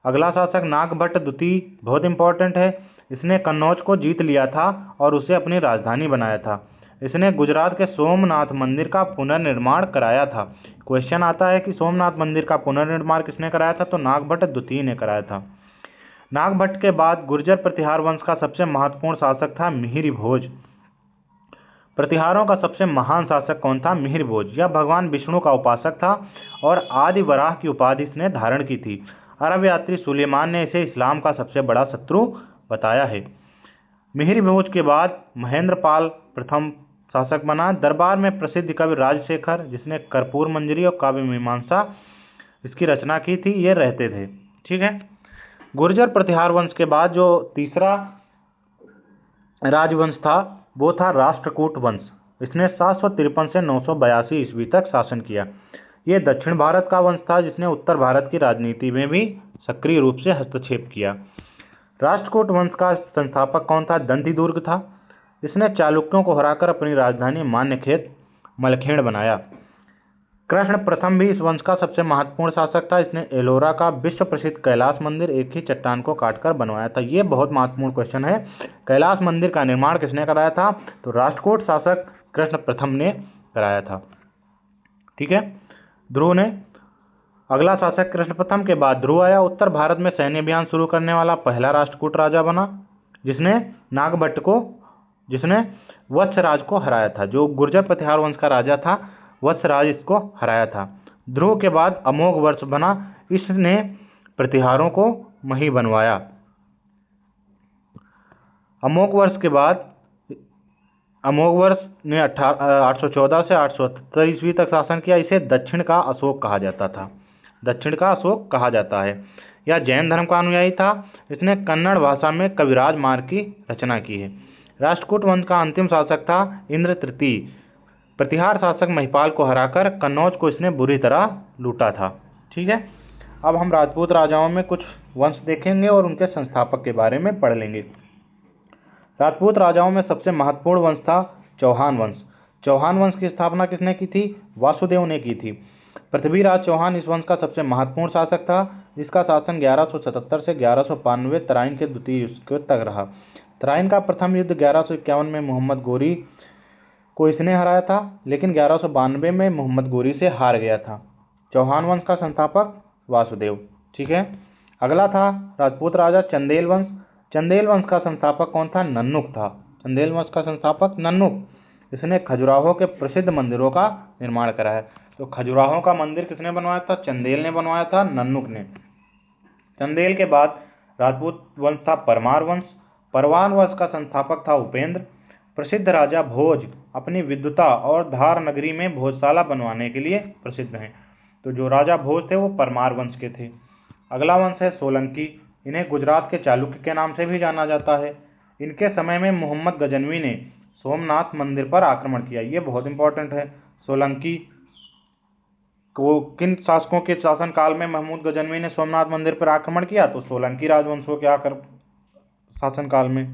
Speaker 1: अगला शासक नागभट्ट द्वितीय बहुत इंपॉर्टेंट है। इसने कन्नौज को जीत लिया था और उसे अपनी राजधानी बनाया था। इसने गुजरात के सोमनाथ मंदिर का पुनर्निर्माण कराया था। क्वेश्चन आता है कि सोमनाथ मंदिर का पुनर्निर्माण किसने कराया था? तो नागभट्ट द्वितीय ने कराया था। नागभट्ट के बाद गुर्जर प्रतिहार वंश का सबसे महत्वपूर्ण शासक था मिहिर भोज। प्रतिहारों का सबसे महान शासक कौन था? मिहिर भोज। यह भगवान विष्णु का उपासक था और आदि वराह की उपाधि इसने धारण की थी। अरब यात्री सुलेमान ने इसे इस्लाम का सबसे बड़ा शत्रु बताया है। मिहिर भोज के बाद महेंद्रपाल प्रथम शासक बना। दरबार में प्रसिद्ध कवि राजशेखर, जिसने कर्पूर मंजरी और काव्य मीमांसा इसकी रचना की थी, ये रहते थे। ठीक है। गुर्जर प्रतिहार वंश के बाद जो तीसरा राजवंश था वो था राष्ट्रकूट वंश। इसने 753 से 982 ईस्वी तक शासन किया। ये दक्षिण भारत का वंश था जिसने उत्तर भारत की राजनीति में भी सक्रिय रूप से हस्तक्षेप किया। राष्ट्रकूट वंश का संस्थापक कौन था? दंतिदुर्ग था। इसने चालुक्यों को हराकर अपनी राजधानी मान्यखेत मलखेड़ बनाया। कृष्ण प्रथम भी इस वंश का सबसे महत्वपूर्ण शासक था। इसने एलोरा का विश्व प्रसिद्ध कैलाश मंदिर एक ही चट्टान को काटकर बनवाया था। ये बहुत महत्वपूर्ण क्वेश्चन है। कैलाश मंदिर का निर्माण किसने कराया था? तो राष्ट्रकूट शासक कृष्ण प्रथम ने कराया था। ठीक है। ध्रुव ने, अगला शासक कृष्ण प्रथम के बाद ध्रुव आया। उत्तर भारत में सैन्य अभियान शुरू करने वाला पहला राष्ट्रकूट राजा बना, जिसने वत्सराज को हराया था। जो गुर्जर प्रतिहार वंश का राजा था वत्सराज इसको हराया था। ध्रुव के बाद अमोघ वर्ष बना। इसने प्रतिहारों को मही बनवाया। अमोघ वर्ष ने 814 से 877 ईस्वी तक शासन किया। इसे दक्षिण का अशोक कहा जाता है। यह जैन धर्म का अनुयायी था। इसने कन्नड़ भाषा में कविराज मार्ग की रचना की है। राष्ट्रकूट वंश का अंतिम शासक था इंद्र तृतीय। प्रतिहार शासक महिपाल को हराकर कन्नौज को इसने बुरी तरह लूटा था। ठीक है। अब हम राजपूत राजाओं में कुछ वंश देखेंगे और उनके संस्थापक के बारे में पढ़ लेंगे। राजपूत राजाओं में सबसे महत्वपूर्ण वंश था चौहान वंश। चौहान वंश की स्थापना किसने की थी? वासुदेव ने की थी। पृथ्वीराज चौहान इस वंश का सबसे महत्वपूर्ण शासक था, जिसका शासन 1177 से 1192 तराइन के द्वितीय युद्ध तक रहा। तराइन का प्रथम युद्ध 1151 में मोहम्मद गोरी को इसने हराया था, लेकिन 1192 में मोहम्मद गोरी से हार गया था। चौहान वंश का संस्थापक वासुदेव। ठीक है। अगला था राजपूत राजा चंदेल वंश। चंदेल वंश का संस्थापक कौन था? नन्नुक था। चंदेल वंश का संस्थापक नन्नुक। इसने खजुराहो के प्रसिद्ध मंदिरों का निर्माण कराया। तो खजुराहो का मंदिर किसने बनवाया था? चंदेल ने बनवाया था, नन्नुक ने। चंदेल के बाद राजपूत वंश था परमार वंश। परमार वंश का संस्थापक था उपेंद्र। प्रसिद्ध राजा भोज अपनी विद्वता और धार नगरी में भोजशाला बनवाने के लिए प्रसिद्ध हैं। तो जो राजा भोज थे वो परमार वंश के थे। अगला वंश है सोलंकी। इन्हें गुजरात के चालुक्य के नाम से भी जाना जाता है। इनके समय में मोहम्मद गजनवी ने सोमनाथ मंदिर पर आक्रमण किया। ये बहुत इंपॉर्टेंट है। सोलंकी को किन शासकों के शासन काल में महमूद गजनवी ने सोमनाथ मंदिर पर आक्रमण किया? तो सोलंकी राजवंशों के शासन काल में।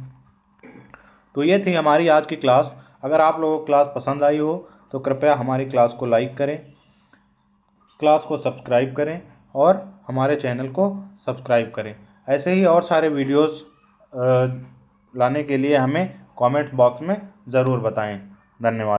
Speaker 1: तो ये थी हमारी आज की क्लास। अगर आप लोगों को क्लास पसंद आई हो तो कृपया हमारी क्लास को लाइक करें, क्लास को सब्सक्राइब करें और हमारे चैनल को सब्सक्राइब करें। ऐसे ही और सारे वीडियोस लाने के लिए हमें कमेंट बॉक्स में ज़रूर बताएं। धन्यवाद।